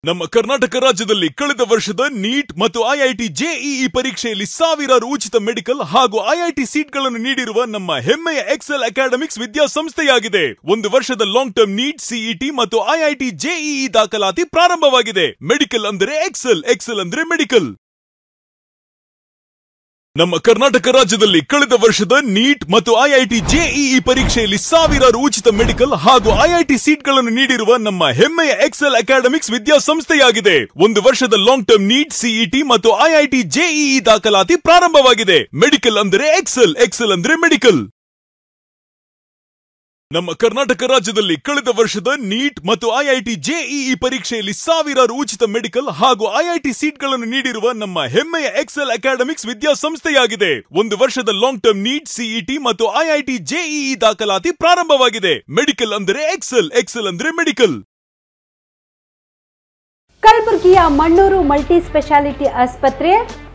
ನಮ್ಮ ಕರ್ನಾಟಕ ರಾಜ್ಯದಲ್ಲಿ ಕಳೆದ ವರ್ಷದ ನೀಟ್ ಮತ್ತು ಐಐಟಿ ಜೆಇಇ ಪರೀಕ್ಷೆಯಲ್ಲಿ ಸಾವಿರಾರು ಉಚಿತ ಮೆಡಿಕಲ್ ಹಾಗೂ ಐಐಟಿ ಸೀಟ್ಗಳನ್ನು ನೀಡಿರುವ ನಮ್ಮ ಹೆಮ್ಮೆಯ ಎಕ್ಸೆಲ್ ಅಕಾಡೆಮಿಕ್ಸ್ ವಿದ್ಯಾಸಂಸ್ಥೆಯಾಗಿದೆ. ಒಂದು ವರ್ಷದ ಲಾಂಗ್ ಟರ್ಮ್ ನೀಟ್, ಸಿಇಟಿ ಮತ್ತು ಐಐಟಿ ಜೆಇಇ ದಾಖಲಾತಿ ಪ್ರಾರಂಭವಾಗಿದೆ. ಮೆಡಿಕಲ್ ಅಂದರೆ ಎಕ್ಸೆಲ್, ಎಕ್ಸೆಲ್ ಅಂದ್ರೆ ಮೆಡಿಕಲ್. ನಮ್ಮ ಕರ್ನಾಟಕ ರಾಜ್ಯದಲ್ಲಿ ಕಳೆದ ವರ್ಷದ ನೀಟ್ ಮತ್ತು ಐಐಟಿ ಜೆಇಇ ಪರೀಕ್ಷೆಯಲ್ಲಿ ಸಾವಿರಾರು ಉಚಿತ ಮೆಡಿಕಲ್ ಹಾಗೂ ಐಐಟಿ ಸೀಟ್ಗಳನ್ನು ನೀಡಿರುವ ನಮ್ಮ ಹೆಮ್ಮೆಯ ಎಕ್ಸೆಲ್ ಅಕಾಡೆಮಿಕ್ಸ್ ವಿದ್ಯಾಸಂಸ್ಥೆಯಾಗಿದೆ. ಒಂದು ವರ್ಷದ ಲಾಂಗ್ ಟರ್ಮ್ ನೀಟ್, ಸಿಇಟಿ ಮತ್ತು ಐಐಟಿ ಜೆಇಇ ದಾಖಲಾತಿ ಪ್ರಾರಂಭವಾಗಿದೆ. ಮೆಡಿಕಲ್ ಅಂದರೆ ಎಕ್ಸೆಲ್, ಎಕ್ಸೆಲ್ ಅಂದ್ರೆ ಮೆಡಿಕಲ್. ನಮ್ಮ ಕರ್ನಾಟಕ ರಾಜ್ಯದಲ್ಲಿ ಕಳೆದ ವರ್ಷದ ನೀಟ್ ಮತ್ತು ಐಐಟಿ ಜೆಇಇ ಪರೀಕ್ಷೆಯಲ್ಲಿ ಸಾವಿರಾರು ಉಚಿತ ಮೆಡಿಕಲ್ ಹಾಗೂ ಐಐಟಿ ಸೀಟ್ಗಳನ್ನು ನೀಡಿರುವ ನಮ್ಮ ಹೆಮ್ಮೆಯ ಎಕ್ಸೆಲ್ ಅಕಾಡೆಮಿಕ್ಸ್ ವಿದ್ಯಾಸಂಸ್ಥೆಯಾಗಿದೆ. ಒಂದು ವರ್ಷದ ಲಾಂಗ್ ಟರ್ಮ್ ನೀಟ್, ಸಿಇಟಿ ಮತ್ತು ಐಐಟಿ ಜೆಇಇ ದಾಖಲಾತಿ ಪ್ರಾರಂಭವಾಗಿದೆ. ಮೆಡಿಕಲ್ ಅಂದರೆ ಎಕ್ಸೆಲ್, ಎಕ್ಸೆಲ್ ಅಂದ್ರೆ ಮೆಡಿಕಲ್. ಕಲಬುರಗಿಯ ಮಣ್ಣೂರು ಮಲ್ಟಿ ಸ್ಪೆಷಾಲಿಟಿ ಆಸ್ಪತ್ರೆ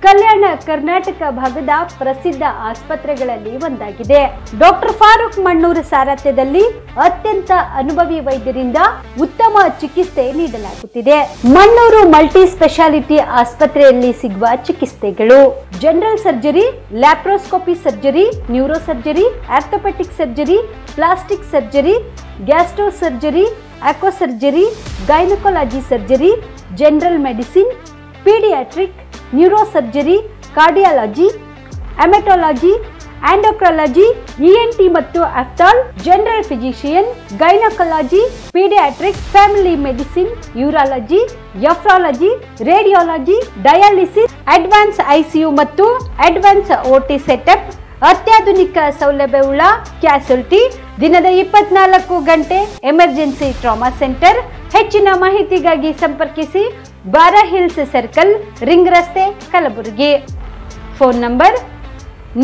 ಕಲ್ಯಾಣ ಕರ್ನಾಟಕ ಭಾಗದ ಪ್ರಸಿದ್ಧ ಆಸ್ಪತ್ರೆಗಳಲ್ಲಿ ಒಂದಾಗಿದೆ. ಡಾಕ್ಟರ್ ಫಾರೂಕ್ ಮಣ್ಣೂರು ಸಾರಥ್ಯದಲ್ಲಿ ಅತ್ಯಂತ ಅನುಭವಿ ವೈದ್ಯರಿಂದ ಉತ್ತಮ ಚಿಕಿತ್ಸೆ ನೀಡಲಾಗುತ್ತಿದೆ. ಮಣ್ಣೂರು ಮಲ್ಟಿ ಸ್ಪೆಷಾಲಿಟಿ ಆಸ್ಪತ್ರೆಯಲ್ಲಿ ಸಿಗುವ ಚಿಕಿತ್ಸೆಗಳು: general surgery, laparoscopy surgery, neuro surgery, orthopaedic surgery, plastic surgery, gastro surgery, aqua surgery, gynaecology surgery, general medicine, paediatric, neuro surgery, cardiology, haematology, endocrinology, ENT ಮತ್ತು ophthal, general physician, gynaecology, paediatric, family medicine, urology, nephrology, radiology, dialysis, advance ICU ಮತ್ತು advance OT setup, ಅತ್ಯಾಧುನಿಕ ಸೌಲಭ್ಯವುಳ್ಳ ಕ್ಯಾಸುಲಿಟಿ, ದಿನದ 24 ಗಂಟೆ emergency trauma centre. ಹೆಚ್ಚಿನ ಮಾಹಿತಿಗಾಗಿ ಸಂಪರ್ಕಿಸಿ ಬಾರಾ hills circle, ring ರಸ್ತೆ, Kalaburagi. Phone number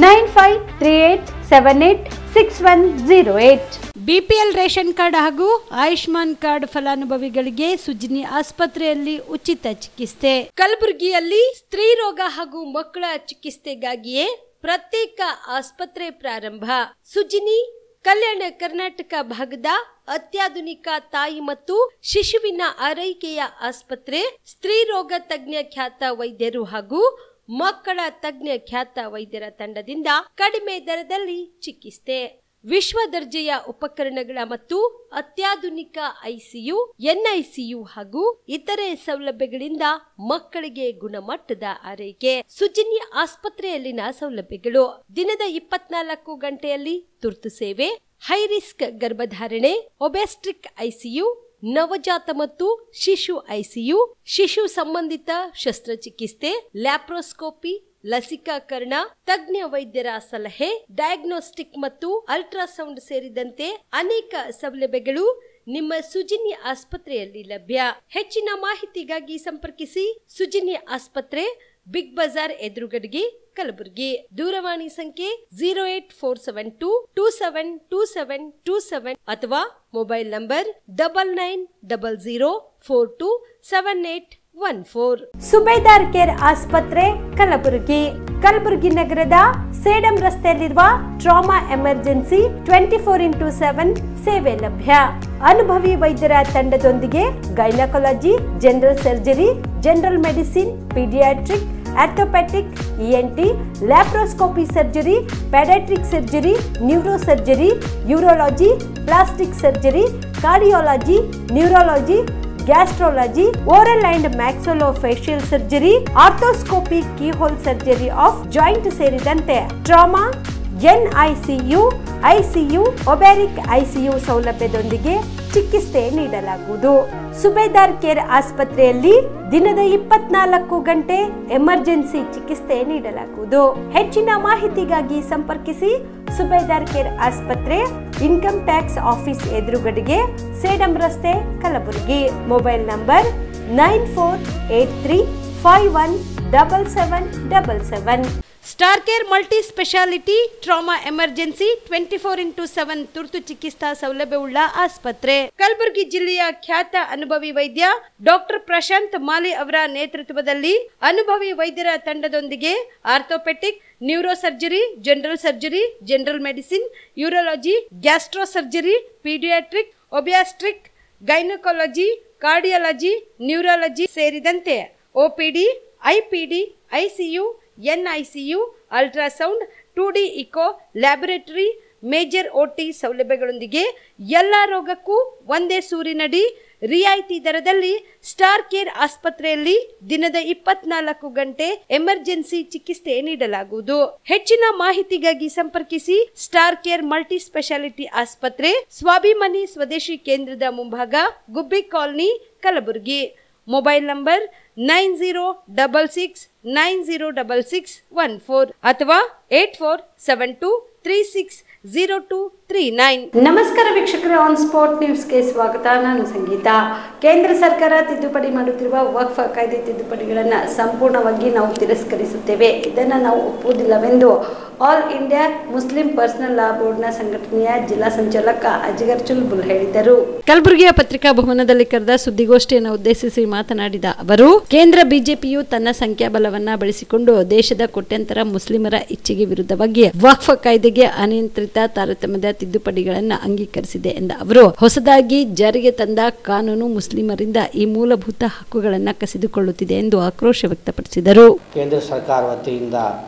9538786108. BPL ration card ಹಾಗೂ ಆಯುಷ್ಮಾನ್ ಕಾರ್ಡ್ ಫಲಾನುಭವಿಗಳಿಗೆ ಸುಜಿನಿ ಆಸ್ಪತ್ರೆಯಲ್ಲಿ ಉಚಿತ ಚಿಕಿತ್ಸೆ. ಕಲಬುರಗಿಯಲ್ಲಿ ಸ್ತ್ರೀ ರೋಗ ಹಾಗೂ ಮಕ್ಕಳ ಚಿಕಿತ್ಸೆಗಾಗಿಯೇ ಪ್ರತ್ಯೇಕ ಆಸ್ಪತ್ರೆ ಪ್ರಾರಂಭ. ಸುಜಿನಿ ಕಲ್ಯಾಣ ಕರ್ನಾಟಕ ಭಾಗದ ಅತ್ಯಾಧುನಿಕ ತಾಯಿ ಮತ್ತು ಶಿಶುವಿನ ಆರೈಕೆಯ ಆಸ್ಪತ್ರೆ. ಸ್ತ್ರೀ ರೋಗ ತಜ್ಞ ಖ್ಯಾತ ವೈದ್ಯರು ಹಾಗೂ ಮಕ್ಕಳ ತಜ್ಞ ಖ್ಯಾತ ವೈದ್ಯರ ತಂಡದಿಂದ ಕಡಿಮೆ ದರದಲ್ಲಿ ಚಿಕಿತ್ಸೆ. ವಿಶ್ವ ದರ್ಜೆಯ ಉಪಕರಣಗಳ ಮತ್ತು ಅತ್ಯಾಧುನಿಕ ಐಸಿಯು, ಎನ್ಐಸಿಯು ಹಾಗೂ ಇತರೆ ಸೌಲಭ್ಯಗಳಿಂದ ಮಕ್ಕಳಿಗೆ ಗುಣಮಟ್ಟದ ಆರೈಕೆ. ಸುಜಿನಿ ಆಸ್ಪತ್ರೆಯಲ್ಲಿನ ಸೌಲಭ್ಯಗಳು: ದಿನದ 24 ಗಂಟೆಯಲ್ಲಿ ತುರ್ತು ಸೇವೆ, ಹೈ ರಿಸ್ಕ್ ಗರ್ಭಧಾರಣೆ, ಒಬೆಸ್ಟ್ರಿಕ್ ಐಸಿಯು, ನವಜಾತ ಮತ್ತು ಶಿಶು ಐಸಿಯು, ಶಿಶು ಸಂಬಂಧಿತ ಶಸ್ತ್ರಚಿಕಿತ್ಸೆ, ಲ್ಯಾಪ್ರೋಸ್ಕೋಪಿ, ಲಸಿಕಾಕರಣ, ತಜ್ಞ ವೈದ್ಯರ ಸಲಹೆ, ಡಯಾಗ್ನೋಸ್ಟಿಕ್ ಮತ್ತು ಅಲ್ಟ್ರಾಸೌಂಡ್ ಸೇರಿದಂತೆ ಅನೇಕ ಸೌಲಭ್ಯಗಳು ನಿಮ್ಮ ಸುಜಿನಿ ಆಸ್ಪತ್ರೆಯಲ್ಲಿ ಲಭ್ಯ. ಹೆಚ್ಚಿನ ಮಾಹಿತಿಗಾಗಿ ಸಂಪರ್ಕಿಸಿ ಸುಜಿನಿ ಆಸ್ಪತ್ರೆ, ಬಿಗ್ ಬಜಾರ್ ಎದುರುಗಡೆಗೆ, ಕಲಬುರಗಿ. ದೂರವಾಣಿ ಸಂಖ್ಯೆ 08472272727 ಅಥವಾ ಮೊಬೈಲ್ ನಂಬರ್ 9900427814. ಸುಬೇದಾರ್ ಕೇರ್ ಆಸ್ಪತ್ರೆ, ಕಲಬುರಗಿ. ಕಲಬುರಗಿ ನಗರದ ಸೇಡಂ ರಸ್ತೆಯಲ್ಲಿರುವ ಟ್ರಾಮಾ ಎಮರ್ಜೆನ್ಸಿ 24x7 ಸೇವೆ ಲಭ್ಯ. ಅನುಭವಿ ವೈದ್ಯರ ತಂಡದೊಂದಿಗೆ gynaecology, general surgery, general medicine, paediatric, orthopaedic, ENT, laparoscopy surgery, paediatric surgery, neuro surgery, urology, plastic surgery, cardiology, neurology, gastrology, oral and maxillofacial surgery, arthroscopy, keyhole surgery of joint ಸೇರಿದಂತೆ trauma, NICU, ICU, obstetric ICU ಸೌಲಭ್ಯದೊಂದಿಗೆ ಚಿಕಿತ್ಸೆ ನೀಡಲಾಗುವುದು. ಸುಬೇದಾರ್ care ಆಸ್ಪತ್ರೆಯಲ್ಲಿ ದಿನದ 24 ಗಂಟೆ emergency ಚಿಕಿತ್ಸೆ ನೀಡಲಾಗುವುದು. ಹೆಚ್ಚಿನ ಮಾಹಿತಿಗಾಗಿ ಸಂಪರ್ಕಿಸಿ ಸುಬೇದಾರ್ ಕೇರ್ ಆಸ್ಪತ್ರೆ, ಇನ್ಕಮ್ ಟ್ಯಾಕ್ಸ್ ಆಫೀಸ್ ಎದುರುಗಡೆಗೆ, ಸೇಡಂ ರಸ್ತೆ, Kalaburagi. Mobile number 9483517777. Star care multi speciality trauma emergency 24x7 ತುರ್ತು ಚಿಕಿತ್ಸಾ ಸೌಲಭ್ಯವುಳ್ಳ ಆಸ್ಪತ್ರೆ. ಕಲಬುರಗಿ ಜಿಲ್ಲೆಯ ಖ್ಯಾತ ಅನುಭವಿ ವೈದ್ಯ ಡಾಕ್ಟರ್ ಪ್ರಶಾಂತ್ ಮಾಲಿ ಅವರ ನೇತೃತ್ವದಲ್ಲಿ ಅನುಭವಿ ವೈದ್ಯರ ತಂಡದೊಂದಿಗೆ orthopaedic, neuro surgery, general surgery, general medicine, urology, gastro surgery, paediatric, obstetric, gynaecology, cardiology, neurology ಸೇರಿದಂತೆ OPD, IPD, ICU, NICU, ultrasound, 2D echo, laboratory, major OT ಸೌಲಭ್ಯಗಳೊಂದಿಗೆ ಎಲ್ಲ ರೋಗಕ್ಕೂ ಒಂದೇ ಸೂರಿನಡಿ ರಿಯಾಯಿತಿ ದರದಲ್ಲಿ ಸ್ಟಾರ್ ಕೇರ್ ಆಸ್ಪತ್ರೆಯಲ್ಲಿ ದಿನದ 24 ಗಂಟೆ ಎಮರ್ಜೆನ್ಸಿ ಚಿಕಿತ್ಸೆ ನೀಡಲಾಗುವುದು. ಹೆಚ್ಚಿನ ಮಾಹಿತಿಗಾಗಿ ಸಂಪರ್ಕಿಸಿ ಸ್ಟಾರ್ ಕೇರ್ ಮಲ್ಟಿ ಸ್ಪೆಷಾಲಿಟಿ ಆಸ್ಪತ್ರೆ, ಸ್ವಾಭಿಮಾನಿ ಸ್ವದೇಶಿ ಕೇಂದ್ರದ ಮುಂಭಾಗ, ಗುಬ್ಬಿ ಕಾಲನಿ, ಕಲಬುರಗಿ. ಮೊಬೈಲ್ ನಂಬರ್ 9066906614 ಅಥವಾ 8472360239. ನಮಸ್ಕಾರ ವೀಕ್ಷಕರೇ, ಆನ್ ಸ್ಪಾಟ್ ನ್ಯೂಸ್ಗೆ ಸ್ವಾಗತ. ನಾನು ಸಂಗೀತ. ಕೇಂದ್ರ ಸರ್ಕಾರ ತಿದ್ದುಪಡಿ ಮಾಡುತ್ತಿರುವ ವಕ್ಫ್ ಕಾಯ್ದೆ ತಿದ್ದುಪಡಿಗಳನ್ನು ಸಂಪೂರ್ಣವಾಗಿ ನಾವು ತಿರಸ್ಕರಿಸುತ್ತೇವೆ. ಇದನ್ನು ನಾವು ಒಪ್ಪುವುದಿಲ್ಲವೆಂದು All India Muslim personal Law ಬೋರ್ಡ್ನ ಸಂಘಟನೆಯ ಜಿಲ್ಲಾ ಸಂಚಾಲಕ ಅಜಗರ್ ಚುಲ್ಬುಲ್ ಹೇಳಿದರು. ಕಲಬುರಗಿಯ ಪತ್ರಿಕಾ ಭವನದಲ್ಲಿ ಕರೆದ ಸುದ್ದಿಗೋಷ್ಠಿಯನ್ನು ಉದ್ದೇಶಿಸಿ ಮಾತನಾಡಿದ ಅವರು, ಕೇಂದ್ರ ಬಿಜೆಪಿಯು ತನ್ನ ಸಂಖ್ಯಾಬಲವನ್ನ ಬಳಸಿಕೊಂಡು ದೇಶದ ಕೋಟ್ಯಂತರ ಮುಸ್ಲಿಮರ ಇಚ್ಛೆಗೆ ವಿರುದ್ಧವಾಗಿ ವಕ್ಫ್ ಕಾಯ್ದೆಗೆ ಅನಿಯಂತ್ರಿತ ತಾರತಮ್ಯದ ತಿದ್ದುಪಡಿಗಳನ್ನು ಅಂಗೀಕರಿಸಿದೆ ಎಂದ ಅವರು, ಹೊಸದಾಗಿ ಜಾರಿಗೆ ತಂದ ಕಾನೂನು ಮುಸ್ಲಿಮರಿಂದ ಈ ಮೂಲಭೂತ ಹಕ್ಕುಗಳನ್ನು ಕಸಿದುಕೊಳ್ಳುತ್ತಿದೆ ಎಂದು ಆಕ್ರೋಶ ವ್ಯಕ್ತಪಡಿಸಿದರು. ಕೇಂದ್ರ ಸರ್ಕಾರ ವತಿಯಿಂದ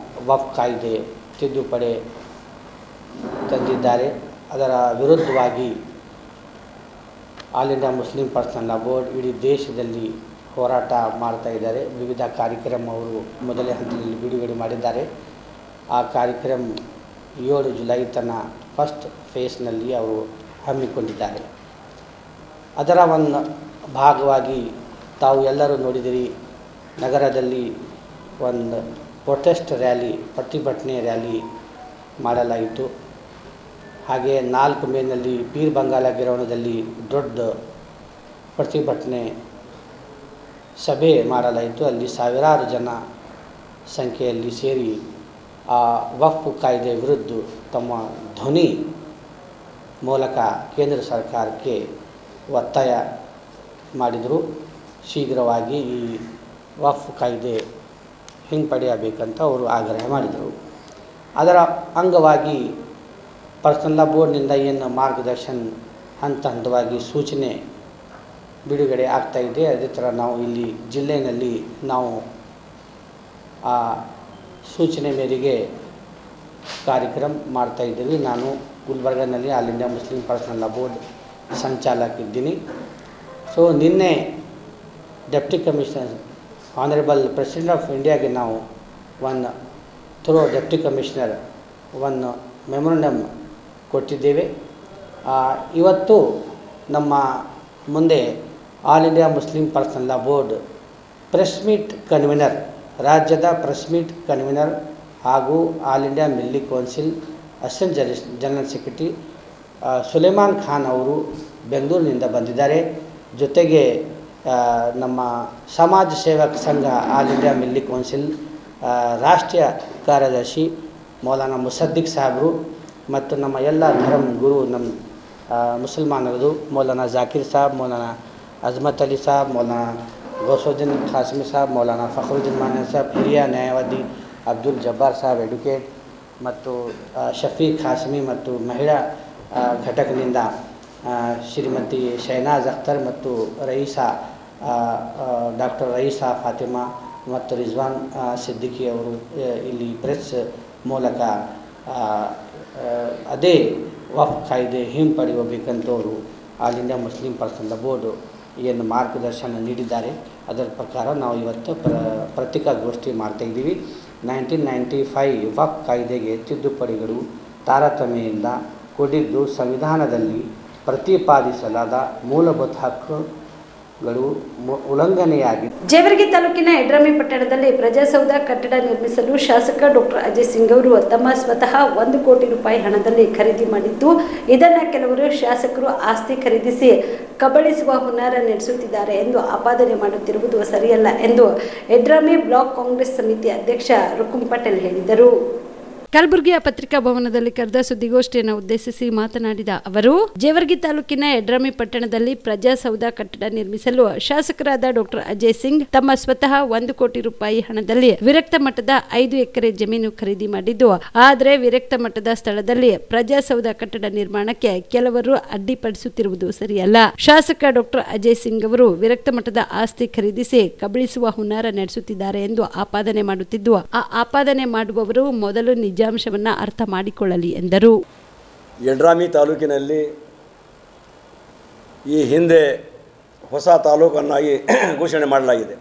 ವಕ್ಫ್ ಕಾಯ್ದೆ ತಿದ್ದುಪಡಿ ತಂದಿದ್ದಾರೆ. ಅದರ ವಿರುದ್ಧವಾಗಿ all India Muslim personal law board ಇಡೀ ದೇಶದಲ್ಲಿ ಹೋರಾಟ ಮಾಡ್ತಾ ಇದ್ದಾರೆ. ವಿವಿಧ ಕಾರ್ಯಕ್ರಮ ಅವರು ಮೊದಲನೇ ಹಂತದಲ್ಲಿ ಬಿಡುಗಡೆ ಮಾಡಿದ್ದಾರೆ. ಆ ಕಾರ್ಯಕ್ರಮ 7 ಜುಲೈ ತನಕ ಫಸ್ಟ್ ಫೇಸ್ನಲ್ಲಿ ಅವರು ಹಮ್ಮಿಕೊಂಡಿದ್ದಾರೆ. ಅದರ ಒಂದು ಭಾಗವಾಗಿ ತಾವು ಎಲ್ಲರೂ ನೋಡಿದಿರಿ, ನಗರದಲ್ಲಿ ಒಂದು ಪ್ರೊಟೆಸ್ಟ್ ರ್ಯಾಲಿ, ಪ್ರತಿಭಟನೆ ರ್ಯಾಲಿ ಮಾಡಲಾಯಿತು. ಹಾಗೆ 4 ಮೇನಲ್ಲಿ ಪೀರ್ ಬಂಗಾಲ ಗಿರೋಣದಲ್ಲಿ ದೊಡ್ಡ ಪ್ರತಿಭಟನೆ ಸಭೆ ಮಾಡಲಾಯಿತು. ಅಲ್ಲಿ ಸಾವಿರಾರು ಜನ ಸಂಖ್ಯೆಯಲ್ಲಿ ಸೇರಿ ಆ ವಕ್ಫ್ ಕಾಯ್ದೆ ವಿರುದ್ಧ ತಮ್ಮ ಧ್ವನಿ ಮೂಲಕ ಕೇಂದ್ರ ಸರ್ಕಾರಕ್ಕೆ ಒತ್ತಾಯ ಮಾಡಿದರು. ಶೀಘ್ರವಾಗಿ ಈ ವಕ್ಫ್ ಕಾಯ್ದೆ ಹಿಂಪಡೆಯಬೇಕಂತ ಅವರು ಆಗ್ರಹ ಮಾಡಿದರು. ಅದರ ಅಂಗವಾಗಿ ಪರ್ಸನಲ್ ಲಾ ಬೋರ್ಡ್ನಿಂದ ಏನು ಮಾರ್ಗದರ್ಶನ ಹಂತವಾಗಿ ಸೂಚನೆ ಬಿಡುಗಡೆ ಆಗ್ತಾಯಿದೆ. ಅದೇ ಥರ ನಾವು ಇಲ್ಲಿ ಜಿಲ್ಲೆಯಲ್ಲಿ ನಾವು ಆ ಸೂಚನೆ ಮೇರೆಗೆ ಕಾರ್ಯಕ್ರಮ ಮಾಡ್ತಾಯಿದ್ದೀವಿ. ನಾನು ಗುಲ್ಬರ್ಗನಲ್ಲಿ All India Muslim personal law Board ಸಂಚಾಲಕ ಇದ್ದೀನಿ. ಸೊ ನಿನ್ನೆ deputy commissioner honourable president of ಇಂಡಿಯಾಗೆ ನಾವು ಥ್ರೂ ಡೆಪ್ಟಿ ಕಮಿಷನರ್ ಮೆಮೊರಂಡಮ್ ಕೊಟ್ಟಿದ್ದೇವೆ. ಇವತ್ತು ನಮ್ಮ ಮುಂದೆ all India Muslim personal law board press meet convener, ರಾಜ್ಯದ ಪ್ರೆಸ್ ಮೀಟ್ ಕನ್ವೀನರ್ ಹಾಗೂ all India Milli council assistant general secretary Suleman Khan ಅವರು ಬೆಂಗಳೂರಿನಿಂದ ಬಂದಿದ್ದಾರೆ. ಜೊತೆಗೆ ನಮ್ಮ ಸಮಾಜ ಸೇವಕ ಸಂಘ ಆಲ್ ಇಂಡಿಯಾ ಮಿಲ್ಲಿ ಕೌನ್ಸಿಲ್ ರಾಷ್ಟ್ರೀಯ ಕಾರ್ಯದರ್ಶಿ ಮೌಲಾನಾ ಮುಸದ್ದಿಕ್ ಸಾಹೇಬರು ಮತ್ತು ನಮ್ಮ ಎಲ್ಲ ಧರ್ಮ ಗುರು ನಮ್ಮ ಮುಸಲ್ಮಾನರದು ಮೌಲಾನಾ ಜಾಕಿರ್ ಸಾಹಬ್, ಮೌಲಾನಾ ಅಜ್ಮತ್ ಅಲಿ ಸಾಹಬ್, ಮೌಲಾನಾ ಗೌಸುದ್ದೀನ್ ಖಾಸ್ಮಿ ಸಾಹಬ್, ಮೌಲಾನಾ ಫಖರುದ್ದೀನ್ ಮಾನ್ಯ ಸಾಹಬ್, ಹಿರಿಯ ನ್ಯಾಯವಾದಿ ಅಬ್ದುಲ್ ಜಬ್ಬಾರ್ ಸಾಹಬ್ ಎಡ್ಯುಕೇಟ್ ಮತ್ತು ಶಫೀಕ್ ಖಾಸ್ಮಿ ಮತ್ತು ಮಹಿಳಾ ಘಟಕದಿಂದ ಶ್ರೀಮತಿ ಶಹನಾಜ್ ಅಖ್ತರ್ ಮತ್ತು ಡಾಕ್ಟರ್ ರಯೀಸಾ ಫಾತಿಮಾ ಮತ್ತು ರಿಜ್ವಾನ್ ಸಿದ್ದಿಕಿ ಅವರು ಇಲ್ಲಿ ಪ್ರೆಸ್ ಮೂಲಕ ಅದೇ ವಕ್ಫ್ ಕಾಯ್ದೆ ಹಿಂಪಡೆಯಬೇಕಂತವರು All India Muslim personal Law Board ಏನು ಮಾರ್ಗದರ್ಶನ ನೀಡಿದ್ದಾರೆ. ಅದರ ಪ್ರಕಾರ ನಾವು ಇವತ್ತು ಪತ್ರಿಕಾಗೋಷ್ಠಿ ಮಾಡ್ತಾಯಿದ್ದೀವಿ. 1995 ವಕ್ಫ್ ಕಾಯ್ದೆಗೆ ತಿದ್ದುಪಡಿಗಳು ತಾರತಮ್ಯದಿಂದ ಕೂಡಿದ್ದು ಸಂವಿಧಾನದಲ್ಲಿ ಪ್ರತಿಪಾದಿಸಲಾದ ಮೂಲಭೂತ ಹಕ್ಕುಗಳು ಉಲ್ಲಂಘನೆಯಾಗಿದೆ. ಜೇವರ್ಗಿ ತಾಲೂಕಿನ ಯಡ್ರಾಮಿ ಪಟ್ಟಣದಲ್ಲಿ ಪ್ರಜಾಸೌಧ ಕಟ್ಟಡ ನಿರ್ಮಿಸಲು ಶಾಸಕ ಡಾಕ್ಟರ್ ಅಜಯ್ ಸಿಂಗ್ ಅವರು ತಮ್ಮ ಸ್ವತಃ 1 ಕೋಟಿ ರೂಪಾಯಿ ಹಣದಲ್ಲಿ ಖರೀದಿ ಮಾಡಿದ್ದು, ಇದನ್ನು ಕೆಲವರು ಶಾಸಕರು ಆಸ್ತಿ ಖರೀದಿಸಿ ಕಬಳಿಸುವ ಹುನ್ನಾರ ನಡೆಸುತ್ತಿದ್ದಾರೆ ಎಂದು ಆಪಾದನೆ ಮಾಡುತ್ತಿರುವುದು ಸರಿಯಲ್ಲ ಎಂದು ಯಡ್ರಾಮಿ ಬ್ಲಾಕ್ ಕಾಂಗ್ರೆಸ್ ಸಮಿತಿ ಅಧ್ಯಕ್ಷ ರುಕುಂ ಪಟೇಲ್ ಹೇಳಿದರು. ಕಲಬುರಗಿಯ ಪತ್ರಿಕಾ ಭವನದಲ್ಲಿ ಕರೆದ ಸುದ್ದಿಗೋಷ್ಠಿಯನ್ನು ಉದ್ದೇಶಿಸಿ ಮಾತನಾಡಿದ ಅವರು, ಜೇವರ್ಗಿ ತಾಲೂಕಿನ ಯಡ್ರಾಮಿ ಪಟ್ಟಣದಲ್ಲಿ ಪ್ರಜಾಸೌಧ ಕಟ್ಟಡ ನಿರ್ಮಿಸಲು ಶಾಸಕರಾದ ಡಾಕ್ಟರ್ ಅಜಯ್ ಸಿಂಗ್ ತಮ್ಮ ಸ್ವತಃ 1 ಕೋಟಿ ರೂಪಾಯಿ ಹಣದಲ್ಲಿ ವಿರಕ್ತ ಮಠದ 5 ಎಕರೆ ಜಮೀನು ಖರೀದಿ ಮಾಡಿದ್ದು, ಆದರೆ ವಿರಕ್ತ ಮಠದ ಸ್ಥಳದಲ್ಲಿ ಪ್ರಜಾಸೌಧ ಕಟ್ಟಡ ನಿರ್ಮಾಣಕ್ಕೆ ಕೆಲವರು ಅಡ್ಡಿಪಡಿಸುತ್ತಿರುವುದು ಸರಿಯಲ್ಲ. ಶಾಸಕ ಡಾಕ್ಟರ್ ಅಜಯ್ ಸಿಂಗ್ ಅವರು ವಿರಕ್ತ ಮಠದ ಆಸ್ತಿ ಖರೀದಿಸಿ ಕಬಳಿಸುವ ಹುನ್ನಾರ ನಡೆಸುತ್ತಿದ್ದಾರೆ ಎಂದು ಆಪಾದನೆ ಮಾಡುತ್ತಿದ್ದು, ಆ ಆಪಾದನೆ ಮಾಡುವವರು ಮೊದಲು ನಿಜಾಂಶವನ್ನ ಅರ್ಥ ಮಾಡಿಕೊಳ್ಳಲಿ ಎಂದರು. ಯಡ್ರಾಮಿ ತಾಲೂಕಿನಲ್ಲಿ ಈ ಹಿಂದೆ ಹೊಸ ತಾಲೂಕನ್ನಾಗಿ ಘೋಷಣೆ ಮಾಡಲಾಗಿದೆ.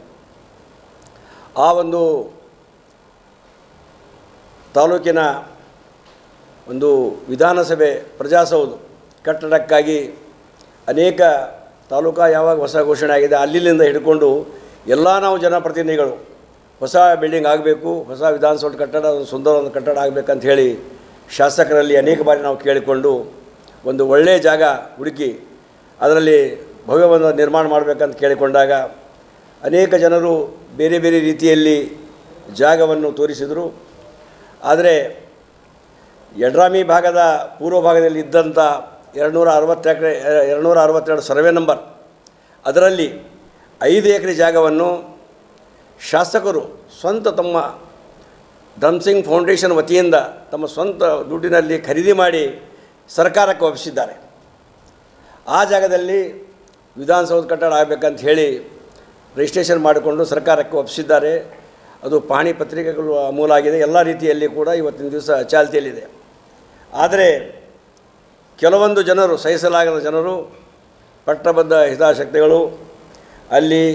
ಆ ಒಂದು ತಾಲೂಕಿನ ಒಂದು ವಿಧಾನಸಭೆ ಪ್ರಜಾಸೌಧ ಕಟ್ಟಡಕ್ಕಾಗಿ ಅನೇಕ ತಾಲೂಕಾ ಯಾವಾಗ ಹೊಸ ಘೋಷಣೆ ಆಗಿದೆ ಅಲ್ಲಿಂದ ಹಿಡ್ಕೊಂಡು ಎಲ್ಲ ನಾವು ಜನಪ್ರತಿನಿಧಿಗಳು ಹೊಸ ಬಿಲ್ಡಿಂಗ್ ಆಗಬೇಕು, ಹೊಸ ವಿಧಾನಸೌಧ ಕಟ್ಟಡ ಸುಂದರವಾದ ಕಟ್ಟಡ ಆಗಬೇಕಂತ ಹೇಳಿ ಶಾಸಕರಲ್ಲಿ ಅನೇಕ ಬಾರಿ ನಾವು ಕೇಳಿಕೊಂಡು ಒಂದು ಒಳ್ಳೆಯ ಜಾಗ ಹುಡುಕಿ ಅದರಲ್ಲಿ ಭವ್ಯವನ್ನು ನಿರ್ಮಾಣ ಮಾಡಬೇಕಂತ ಕೇಳಿಕೊಂಡಾಗ ಅನೇಕ ಜನರು ಬೇರೆ ಬೇರೆ ರೀತಿಯಲ್ಲಿ ಜಾಗವನ್ನು ತೋರಿಸಿದರು. ಆದರೆ ಯಡ್ರಾಮಿ ಭಾಗದ ಪೂರ್ವ ಭಾಗದಲ್ಲಿ ಇದ್ದಂಥ 262 ಸರ್ವೆ ನಂಬರ್ ಅದರಲ್ಲಿ 5 ಎಕರೆ ಜಾಗವನ್ನು ಶಾಸಕರು ಸ್ವಂತ ತಮ್ಮ ಧಮ್ಸಿಂಗ್ ಫೌಂಡೇಶನ್ ವತಿಯಿಂದ ತಮ್ಮ ಸ್ವಂತ ದುಡ್ಡಿನಲ್ಲಿ ಖರೀದಿ ಮಾಡಿ ಸರ್ಕಾರಕ್ಕೆ ಒಪ್ಪಿಸಿದ್ದಾರೆ. ಆ ಜಾಗದಲ್ಲಿ ವಿಧಾನಸೌಧ ಕಟ್ಟಡ ಆಗಬೇಕಂತ ಹೇಳಿ ರಿಜಿಸ್ಟ್ರೇಷನ್ ಮಾಡಿಕೊಂಡು ಸರ್ಕಾರಕ್ಕೆ ಒಪ್ಪಿಸಿದ್ದಾರೆ. ಅದು ಪಾಣಿ ಪತ್ರಿಕೆಗಳು ಅಮೂಲ ಆಗಿದೆ. ಎಲ್ಲ ರೀತಿಯಲ್ಲಿ ಕೂಡ ಇವತ್ತಿನ ದಿವಸ ಚಾಲ್ತಿಯಲ್ಲಿದೆ. ಆದರೆ ಕೆಲವೊಂದು ಜನರು, ಸಹಿಸಲಾಗದ ಜನರು, ಪಟ್ಟಬದ್ಧ ಹಿತಾಸಕ್ತಿಗಳು ಅಲ್ಲಿ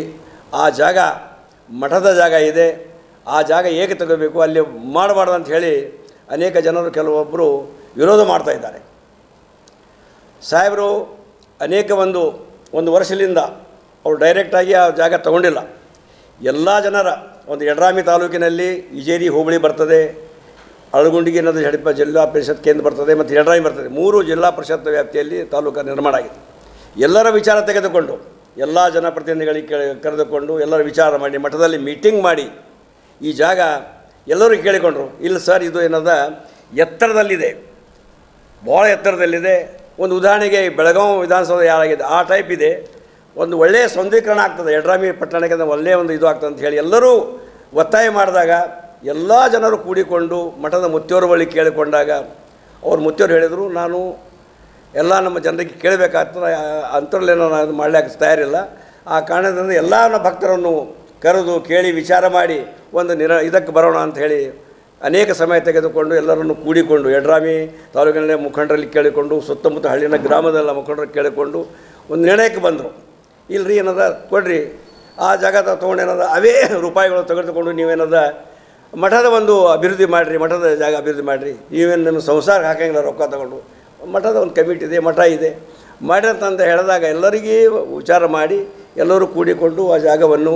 ಆ ಜಾಗ ಮಠದ ಜಾಗ ಇದೆ, ಆ ಜಾಗ ಹೇಗೆ ತಗೋಬೇಕು, ಅಲ್ಲಿ ಮಾಡಬಾರ್ದು ಅಂತ ಹೇಳಿ ಅನೇಕ ಜನರು ಕೆಲವೊಬ್ಬರು ವಿರೋಧ ಮಾಡ್ತಾ ಇದ್ದಾರೆ. ಸಾಹೇಬರು ಅನೇಕ ಒಂದು ವರ್ಷದಿಂದ ಅವರು ಡೈರೆಕ್ಟಾಗಿ ಆ ಜಾಗ ತಗೊಂಡಿಲ್ಲ. ಎಲ್ಲ ಜನರ ಒಂದು ಯಡ್ರಾಮಿ ತಾಲೂಕಿನಲ್ಲಿ ಇಜೇರಿ ಹೋಬಳಿ ಬರ್ತದೆ, ಅಳಗುಂಡಿಗೆ ಅನ್ನೋದು ಜಿಲ್ಲಾ ಪರಿಷತ್ ಕೇಂದ್ರ ಬರ್ತದೆ ಮತ್ತು ಯಡ್ರಾಮಿ ಬರ್ತದೆ. 3 ಜಿಲ್ಲಾ ಪರಿಷತ್ ವ್ಯಾಪ್ತಿಯಲ್ಲಿ ತಾಲೂಕು ನಿರ್ಮಾಣ ಆಗಿದೆ. ಎಲ್ಲರ ವಿಚಾರ ತೆಗೆದುಕೊಂಡು ಎಲ್ಲ ಜನಪ್ರತಿನಿಧಿಗಳಿಗೆ ಕರೆದುಕೊಂಡು ಎಲ್ಲರ ವಿಚಾರ ಮಾಡಿ ಮಠದಲ್ಲಿ ಮೀಟಿಂಗ್ ಮಾಡಿ ಈ ಜಾಗ ಎಲ್ಲರೂ ಕೇಳಿಕೊಂಡ್ರು. ಇಲ್ಲ ಸರ್, ಇದು ಏನದ ಎತ್ತರದಲ್ಲಿದೆ, ಭಾಳ ಎತ್ತರದಲ್ಲಿದೆ. ಒಂದು ಉದಾಹರಣೆಗೆ ಬೆಳಗಾವಿ ವಿಧಾನಸೌಧ ಯಾರಾಗಿದೆ ಆ ಟೈಪ್ ಇದೆ. ಒಂದು ಒಳ್ಳೆಯ ಸೌಂದರ್ಯೀಕರಣ ಆಗ್ತದೆ, ಯಡ್ರಾಮಿ ಪಟ್ಟಣಕ್ಕೆ ಒಳ್ಳೆಯ ಒಂದು ಇದು ಆಗ್ತದೆ ಅಂತ ಹೇಳಿ ಎಲ್ಲರೂ ಒತ್ತಾಯ ಮಾಡಿದಾಗ ಎಲ್ಲ ಜನರು ಕೂಡಿಕೊಂಡು ಮಠದ ಮುತ್ತಿಯವ್ರ ಬಳಿ ಕೇಳಿಕೊಂಡಾಗ ಅವ್ರು ಮುತ್ತಿಯವ್ರು ಹೇಳಿದರು, ನಾನು ಎಲ್ಲ ನಮ್ಮ ಜನರಿಗೆ ಕೇಳಬೇಕಾಗ್ತದೆ, ಅಂಥವ್ರಲ್ಲೇನೋ ನಾನು ಮಾಡಲಿಕ್ಕೆ ತಯಾರಿಲ್ಲ. ಆ ಕಾರಣದಿಂದ ಎಲ್ಲ ಭಕ್ತರನ್ನು ಕರೆದು ಕೇಳಿ ವಿಚಾರ ಮಾಡಿ ಒಂದು ಇದಕ್ಕೆ ಬರೋಣ ಅಂತ ಹೇಳಿ ಅನೇಕ ಸಮಯ ತೆಗೆದುಕೊಂಡು ಎಲ್ಲರನ್ನು ಕೂಡಿಕೊಂಡು ಯಡ್ರಾಮಿ ತಾಲೂಕಿನ ಮುಖಂಡರಲ್ಲಿ ಕೇಳಿಕೊಂಡು ಸುತ್ತಮುತ್ತ ಹಳ್ಳಿನ ಗ್ರಾಮದಲ್ಲ ಮುಖಂಡರು ಕೇಳಿಕೊಂಡು ಒಂದು ನಿರ್ಣಯಕ್ಕೆ ಬಂದರು. ಇಲ್ಲರಿ ಏನದ ಕೊಡ್ರಿ, ಆ ಜಾಗ ತೊಗೊಂಡೇನದ ಅವೇ ರೂಪಾಯಿಗಳು ತೆಗೆದುಕೊಂಡು ನೀವೇನದ ಮಠದ ಒಂದು ಅಭಿವೃದ್ಧಿ ಮಾಡಿರಿ, ಮಠದ ಜಾಗ ಅಭಿವೃದ್ಧಿ ಮಾಡಿರಿ, ನೀವೇನು ನಿಮ್ಮ ಸಂಸಾರಕ್ಕೆ ಹಾಕಂಗಿಲ್ಲ ರೊಕ್ಕ ತಗೊಂಡು, ಮಠದ ಒಂದು ಕಮಿಟಿ ಇದೆ, ಮಠ ಇದೆ ಮಾಡಿ ಅಂತ ಹೇಳಿದಾಗ ಎಲ್ಲರಿಗೂ ವಿಚಾರ ಮಾಡಿ ಎಲ್ಲರೂ ಕೂಡಿಕೊಂಡು ಆ ಜಾಗವನ್ನು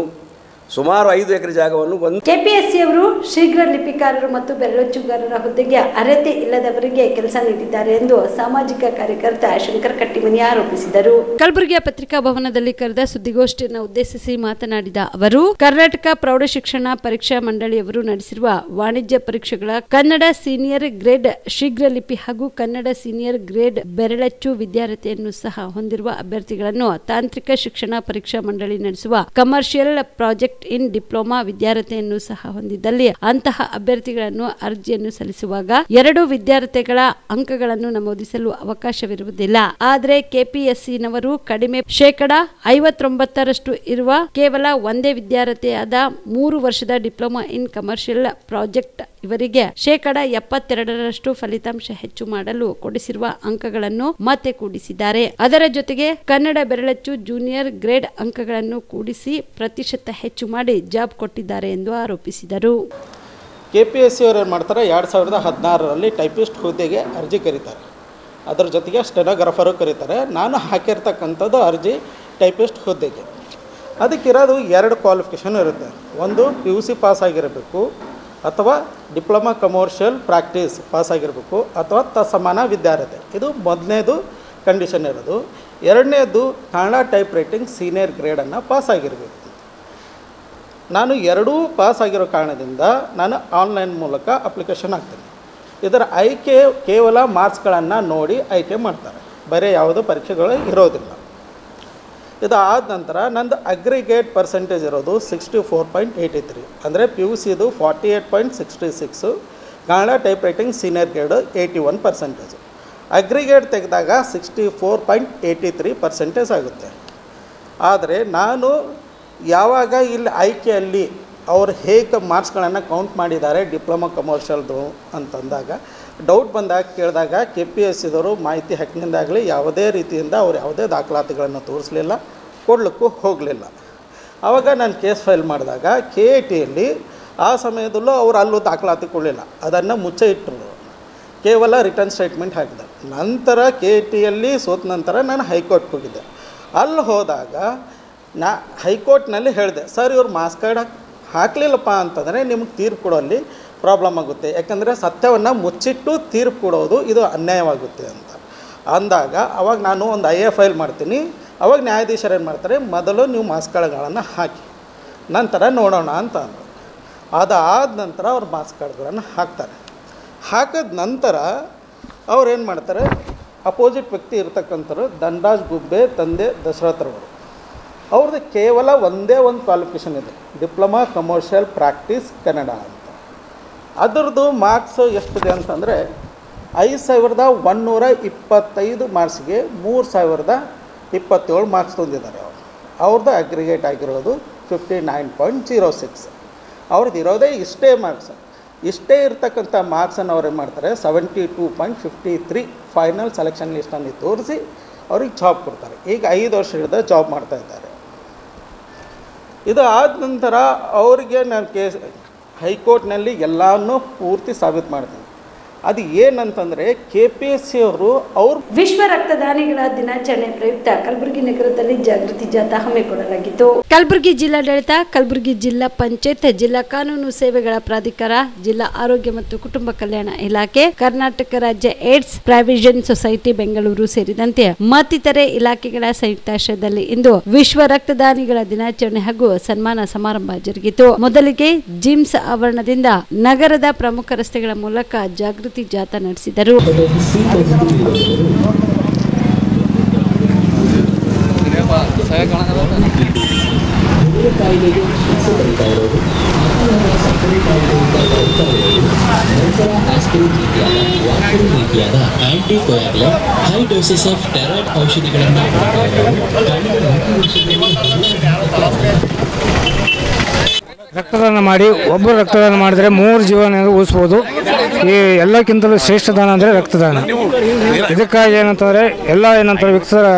ಸುಮಾರು 5 ಎಕರೆ ಜಾಗವನ್ನು ಕೆಪಿಎಸ್ಸಿ ಅವರು ಶೀಘ್ರ ಲಿಪಿಕಾರರು ಮತ್ತು ಬೆರಳಚ್ಚುಗಾರರ ಹುದ್ದೆಗೆ ಅರ್ಹತೆ ಇಲ್ಲದವರಿಗೆ ಕೆಲಸ ನೀಡಿದ್ದಾರೆ ಎಂದು ಸಾಮಾಜಿಕ ಕಾರ್ಯಕರ್ತ ಶಂಕರ್ ಕಟ್ಟಿಮನಿ ಆರೋಪಿಸಿದರು. ಕಲಬುರಗಿಯ ಪತ್ರಿಕಾ ಭವನದಲ್ಲಿ ಕರೆದ ಸುದ್ದಿಗೋಷ್ಠಿಯನ್ನು ಉದ್ದೇಶಿಸಿ ಮಾತನಾಡಿದ ಅವರು, ಕರ್ನಾಟಕ ಪ್ರೌಢಶಿಕ್ಷಣ ಪರೀಕ್ಷಾ ಮಂಡಳಿಯವರು ನಡೆಸಿರುವ ವಾಣಿಜ್ಯ ಪರೀಕ್ಷೆಗಳ ಕನ್ನಡ ಸೀನಿಯರ್ ಗ್ರೇಡ್ ಶೀಘ್ರ ಲಿಪಿ ಹಾಗೂ ಕನ್ನಡ ಸೀನಿಯರ್ ಗ್ರೇಡ್ ಬೆರಳಚ್ಚು ವಿದ್ಯಾರ್ಹತೆಯನ್ನು ಸಹ ಹೊಂದಿರುವ ಅಭ್ಯರ್ಥಿಗಳನ್ನು ತಾಂತ್ರಿಕ ಶಿಕ್ಷಣ ಪರೀಕ್ಷಾ ಮಂಡಳಿ ನಡೆಸುವ ಕಮರ್ಷಿಯಲ್ ಪ್ರಾಜೆಕ್ಟ್ ಇನ್ ಡಿಪ್ಲೊಮಾ ವಿದ್ಯಾರ್ಹತೆಯನ್ನು ಸಹ ಹೊಂದಿದ್ದಲ್ಲಿ ಅಂತಹ ಅಭ್ಯರ್ಥಿಗಳನ್ನು ಅರ್ಜಿಯನ್ನು ಸಲ್ಲಿಸುವಾಗ 2 ವಿದ್ಯಾರ್ಹತೆಗಳ ಅಂಕಗಳನ್ನು ನಮೂದಿಸಲು ಅವಕಾಶವಿರುವುದಿಲ್ಲ. ಆದರೆ ಕೆಪಿಎಸ್ಸಿನವರು ಕಡಿಮೆ 59% ಇರುವ ಕೇವಲ ಒಂದೇ ವಿದ್ಯಾರ್ಹತೆಯಾದ 3 ವರ್ಷದ ಡಿಪ್ಲೊಮಾ ಇನ್ ಕಮರ್ಷಿಯಲ್ ಪ್ರಾಜೆಕ್ಟ್ ಇವರಿಗೆ 72% ಫಲಿತಾಂಶ ಹೆಚ್ಚು ಮಾಡಲು ಕೊಡಿಸಿರುವ ಅಂಕಗಳನ್ನು ಮತ್ತೆ ಕೂಡಿಸಿದ್ದಾರೆ. ಅದರ ಜೊತೆಗೆ ಕನ್ನಡ ಬೆರಳಚ್ಚು ಜೂನಿಯರ್ ಗ್ರೇಡ್ ಅಂಕಗಳನ್ನು ಕೂಡಿಸಿ ಪ್ರತಿಶತ ಹೆಚ್ಚು ಮಾಡಿ ಜಾಬ್ ಕೊಟ್ಟಿದ್ದಾರೆ ಎಂದು ಆರೋಪಿಸಿದರು. ಕೆಪಿಎಸ್ಸಿ ಅವರು ಏನು ಮಾಡ್ತಾರೆ, 2016ರಲ್ಲಿ ಟೈಪಿಸ್ಟ್ ಹುದ್ದೆಗೆ ಅರ್ಜಿ ಕರೀತಾರೆ, ಅದರ ಜೊತೆಗೆ ಸ್ಟೆನೋಗ್ರಾಫರು ಕರೀತಾರೆ. ನಾನು ಹಾಕಿರ್ತಕ್ಕಂಥದ್ದು ಅರ್ಜಿ ಟೈಪಿಸ್ಟ್ ಹುದ್ದೆಗೆ. ಅದಕ್ಕಿರೋದು 2 ಕ್ವಾಲಿಫಿಕೇಷನ್ ಇರುತ್ತೆ. ಒಂದು PUC ಪಾಸ್ ಆಗಿರಬೇಕು, ಅಥವಾ ಡಿಪ್ಲೊಮಾ ಕಮರ್ಷಿಯಲ್ ಪ್ರಾಕ್ಟೀಸ್ ಪಾಸ್ ಆಗಿರಬೇಕು, ಅಥವಾ ತತ್ಸಮಾನ ವಿದ್ಯಾರ್ಹತೆ. ಇದು ಮೊದಲನೇದು ಕಂಡೀಷನ್ ಇರೋದು. ಎರಡನೇದು ಕನ್ನಡ ಟೈಪ್ ರೈಟಿಂಗ್ ಸೀನಿಯರ್ ಗ್ರೇಡನ್ನು ಪಾಸ್ ಆಗಿರಬೇಕು. ನಾನು ಎರಡೂ ಪಾಸ್ ಆಗಿರೋ ಕಾರಣದಿಂದ ನಾನು ಆನ್ಲೈನ್ ಮೂಲಕ ಅಪ್ಲಿಕೇಶನ್ ಹಾಕ್ತೀನಿ. ಇದರ ಆಯ್ಕೆ ಕೇವಲ ಮಾರ್ಕ್ಸ್ಗಳನ್ನು ನೋಡಿ ಆಯ್ಕೆ ಮಾಡ್ತಾರೆ, ಬೇರೆ ಯಾವುದೋ ಪರೀಕ್ಷೆಗಳು ಇರೋದಿಲ್ಲ. ಇದಾದ ನಂತರ ನಂದು ಅಗ್ರಿಗೇಟ್ ಪರ್ಸೆಂಟೇಜ್ ಇರೋದು 64.83, ಅಂದರೆ PUCದು 48.66, Kannada type writing senior grade 81%. Aggregate ತೆಗೆದಾಗ 64.83% ಆಗುತ್ತೆ. ಆದರೆ ನಾನು ಯಾವಾಗ ಇಲ್ಲಿ ಆಯ್ಕೆಯಲ್ಲಿ ಅವರು ಹೇಗೆ ಮಾರ್ಕ್ಸ್ಗಳನ್ನು ಕೌಂಟ್ ಮಾಡಿದ್ದಾರೆ ಡಿಪ್ಲೊಮಾ ಕಮರ್ಷಿಯಲ್ದು ಅಂತಂದಾಗ ಡೌಟ್ ಬಂದಾಗ ಕೇಳಿದಾಗ KPSCದವರು ಮಾಹಿತಿ ಹಾಕಿನಿಂದಾಗಲಿ ಯಾವುದೇ ರೀತಿಯಿಂದ ಅವ್ರು ಯಾವುದೇ ದಾಖಲಾತಿಗಳನ್ನು ತೋರಿಸಲಿಲ್ಲ, ಕೊಡಲಿಕ್ಕೂ ಹೋಗಲಿಲ್ಲ. ಆವಾಗ ನಾನು ಕೇಸ್ ಫೈಲ್ ಮಾಡಿದಾಗ KATಯಲ್ಲಿ ಆ ಸಮಯದಲ್ಲೂ ಅವರು ಅಲ್ಲೂ ದಾಖಲಾತಿ ಕೊಡಲಿಲ್ಲ, ಅದನ್ನು ಮುಚ್ಚೆ ಇಟ್ಟರು, ಕೇವಲ ರಿಟರ್ನ್ ಸ್ಟೇಟ್ಮೆಂಟ್ ಹಾಕಿದೆ. ನಂತರ KATಯಲ್ಲಿ ಸೋತ ನಂತರ ನಾನು ಹೈಕೋರ್ಟ್ಗೆ ಹೋಗಿದ್ದೆ. ಅಲ್ಲಿ ಹೋದಾಗ ಹೈಕೋರ್ಟ್ನಲ್ಲಿ ಹೇಳಿದೆ, ಸರ್ ಇವ್ರು ಮಾರ್ಕ್ಸ್ ಕಾರ್ಡ್ ಹಾಕಲಿಲ್ಲಪ್ಪ ಅಂತಂದರೆ ನಿಮ್ಗೆ ತೀರ್ಪು ಕೊಡೋಲ್ಲಿ ಪ್ರಾಬ್ಲಮ್ ಆಗುತ್ತೆ, ಯಾಕಂದರೆ ಸತ್ಯವನ್ನು ಮುಚ್ಚಿಟ್ಟು ತೀರ್ಪು ಕೊಡೋದು ಇದು ಅನ್ಯಾಯವಾಗುತ್ತೆ ಅಂತ ಅಂದಾಗ ಅವಾಗ ನಾನು ಒಂದು IA ಫೈಲ್ ಮಾಡ್ತೀನಿ. ಅವಾಗ ನ್ಯಾಯಾಧೀಶರು ಏನು ಮಾಡ್ತಾರೆ, ಮೊದಲು ನೀವು ಮಾರ್ಕ್ಸ್ ಕಾರ್ಡ್ಗಳನ್ನು ಹಾಕಿ ನಂತರ ನೋಡೋಣ ಅಂತ ಅಂದರು. ಅದಾದ ನಂತರ ಅವ್ರು ಮಾರ್ಕ್ಸ್ ಕಾರ್ಡ್ಗಳನ್ನು ಹಾಕ್ತಾರೆ. ಹಾಕಿದ ನಂತರ ಅವ್ರು ಏನು ಮಾಡ್ತಾರೆ, ಅಪೋಸಿಟ್ ವ್ಯಕ್ತಿ ಇರ್ತಕ್ಕಂಥವ್ರು ಧನರಾಜ್ ಗುಬ್ಬೆ ತಂದೆ ದಶರಥರವರು, ಅವ್ರದ್ದು ಕೇವಲ ಒಂದೇ ಒಂದು ಕ್ವಾಲಿಫಿಕೇಷನ್ ಇದೆ, ಡಿಪ್ಲೊಮಾ ಕಮರ್ಷಿಯಲ್ ಪ್ರಾಕ್ಟೀಸ್ ಕನ್ನಡ ಅಂತ. ಅದರದ್ದು ಮಾರ್ಕ್ಸು ಎಷ್ಟಿದೆ ಅಂತಂದರೆ 5125 ಮಾರ್ಕ್ಸ್ಗೆ 3027 ಮಾರ್ಕ್ಸ್ ತಂದಿದ್ದಾರೆ ಅವರು. ಅವ್ರದ್ದು ಅಗ್ರಿಗೇಟ್ ಆಗಿರೋದು 59.06. ಅವ್ರದ್ದು ಇರೋದೇ ಇಷ್ಟೇ ಮಾರ್ಕ್ಸ್. ಇಷ್ಟೇ ಇರ್ತಕ್ಕಂಥ ಮಾರ್ಕ್ಸನ್ನು ಅವ್ರು ಏನು ಮಾಡ್ತಾರೆ 72.53 ಫೈನಲ್ ಸೆಲೆಕ್ಷನ್ ಲಿಸ್ಟನ್ನು ತೋರಿಸಿ ಅವ್ರಿಗೆ ಜಾಬ್ ಕೊಡ್ತಾರೆ. ಈಗ 5 ವರ್ಷದಿಂದ ಜಾಬ್ ಮಾಡ್ತಾಯಿದ್ದಾರೆ. ಇದು ಆದ ನಂತರ ಅವರಿಗೆ ನಾನು ಹೈಕೋರ್ಟ್ನಲ್ಲಿ ಎಲ್ಲನೂ ಪೂರ್ತಿ ಸಾಬೀತು ಮಾಡ್ತೀನಿ. ಅದು ಏನಂತಂದರೆ KPSC ಅವರು ವಿಶ್ವ ರಕ್ತದಾನಿಗಳ ದಿನಾಚರಣೆ ಪ್ರಯುಕ್ತ ಕಲಬುರಗಿ ನಗರದಲ್ಲಿ ಜಾಗೃತಿ ಜಾಥಾ ಹಮ್ಮಿಕೊಳ್ಳಲಾಗಿತ್ತು. ಕಲಬುರಗಿ ಜಿಲ್ಲಾಡಳಿತ, ಕಲಬುರಗಿ ಜಿಲ್ಲಾ ಪಂಚಾಯತ್, ಜಿಲ್ಲಾ ಕಾನೂನು ಸೇವೆಗಳ ಪ್ರಾಧಿಕಾರ, ಜಿಲ್ಲಾ ಆರೋಗ್ಯ ಮತ್ತು ಕುಟುಂಬ ಕಲ್ಯಾಣ ಇಲಾಖೆ, ಕರ್ನಾಟಕ ರಾಜ್ಯ ಏಡ್ಸ್ ಪ್ರಾವಿಷನ್ ಸೊಸೈಟಿ ಬೆಂಗಳೂರು ಸೇರಿದಂತೆ ಮತ್ತಿತರೆ ಇಲಾಖೆಗಳ ಸಂಯುಕ್ತಾಶ್ರಯದಲ್ಲಿ ಇಂದು ವಿಶ್ವ ರಕ್ತದಾನಿಗಳ ದಿನಾಚರಣೆ ಹಾಗೂ ಸನ್ಮಾನ ಸಮಾರಂಭ ಜರುಗಿತು. ಮೊದಲಿಗೆ ಜಿಮ್ಸ್ ಆವರಣದಿಂದ ನಗರದ ಪ್ರಮುಖ ರಸ್ತೆಗಳ ಮೂಲಕ ಜಾಗೃತಿ ಜಾಥಾ ನಡೆಸಿದರು. ಆಂಟಿಕೋಯಾಗ್ಯುಲೆಂಟ್ ಹೈ ಡೋಸಸ್ ಆಫ್ ಸ್ಟೆರಾಯ್ಡ್ ಔಷಧಿಗಳನ್ನು ರಕ್ತದಾನ ಮಾಡಿ ಒಬ್ಬರು ರಕ್ತದಾನ ಮಾಡಿದರೆ 3 ಜೀವನ ಉಳಿಸ್ಬೋದು. ಈ ಎಲ್ಲಕ್ಕಿಂತಲೂ ಶ್ರೇಷ್ಠ ದಾನ ಅಂದರೆ ರಕ್ತದಾನ. ಇದಕ್ಕಾಗಿ ಏನಂತಂದರೆ ಏನಂತಾರೆ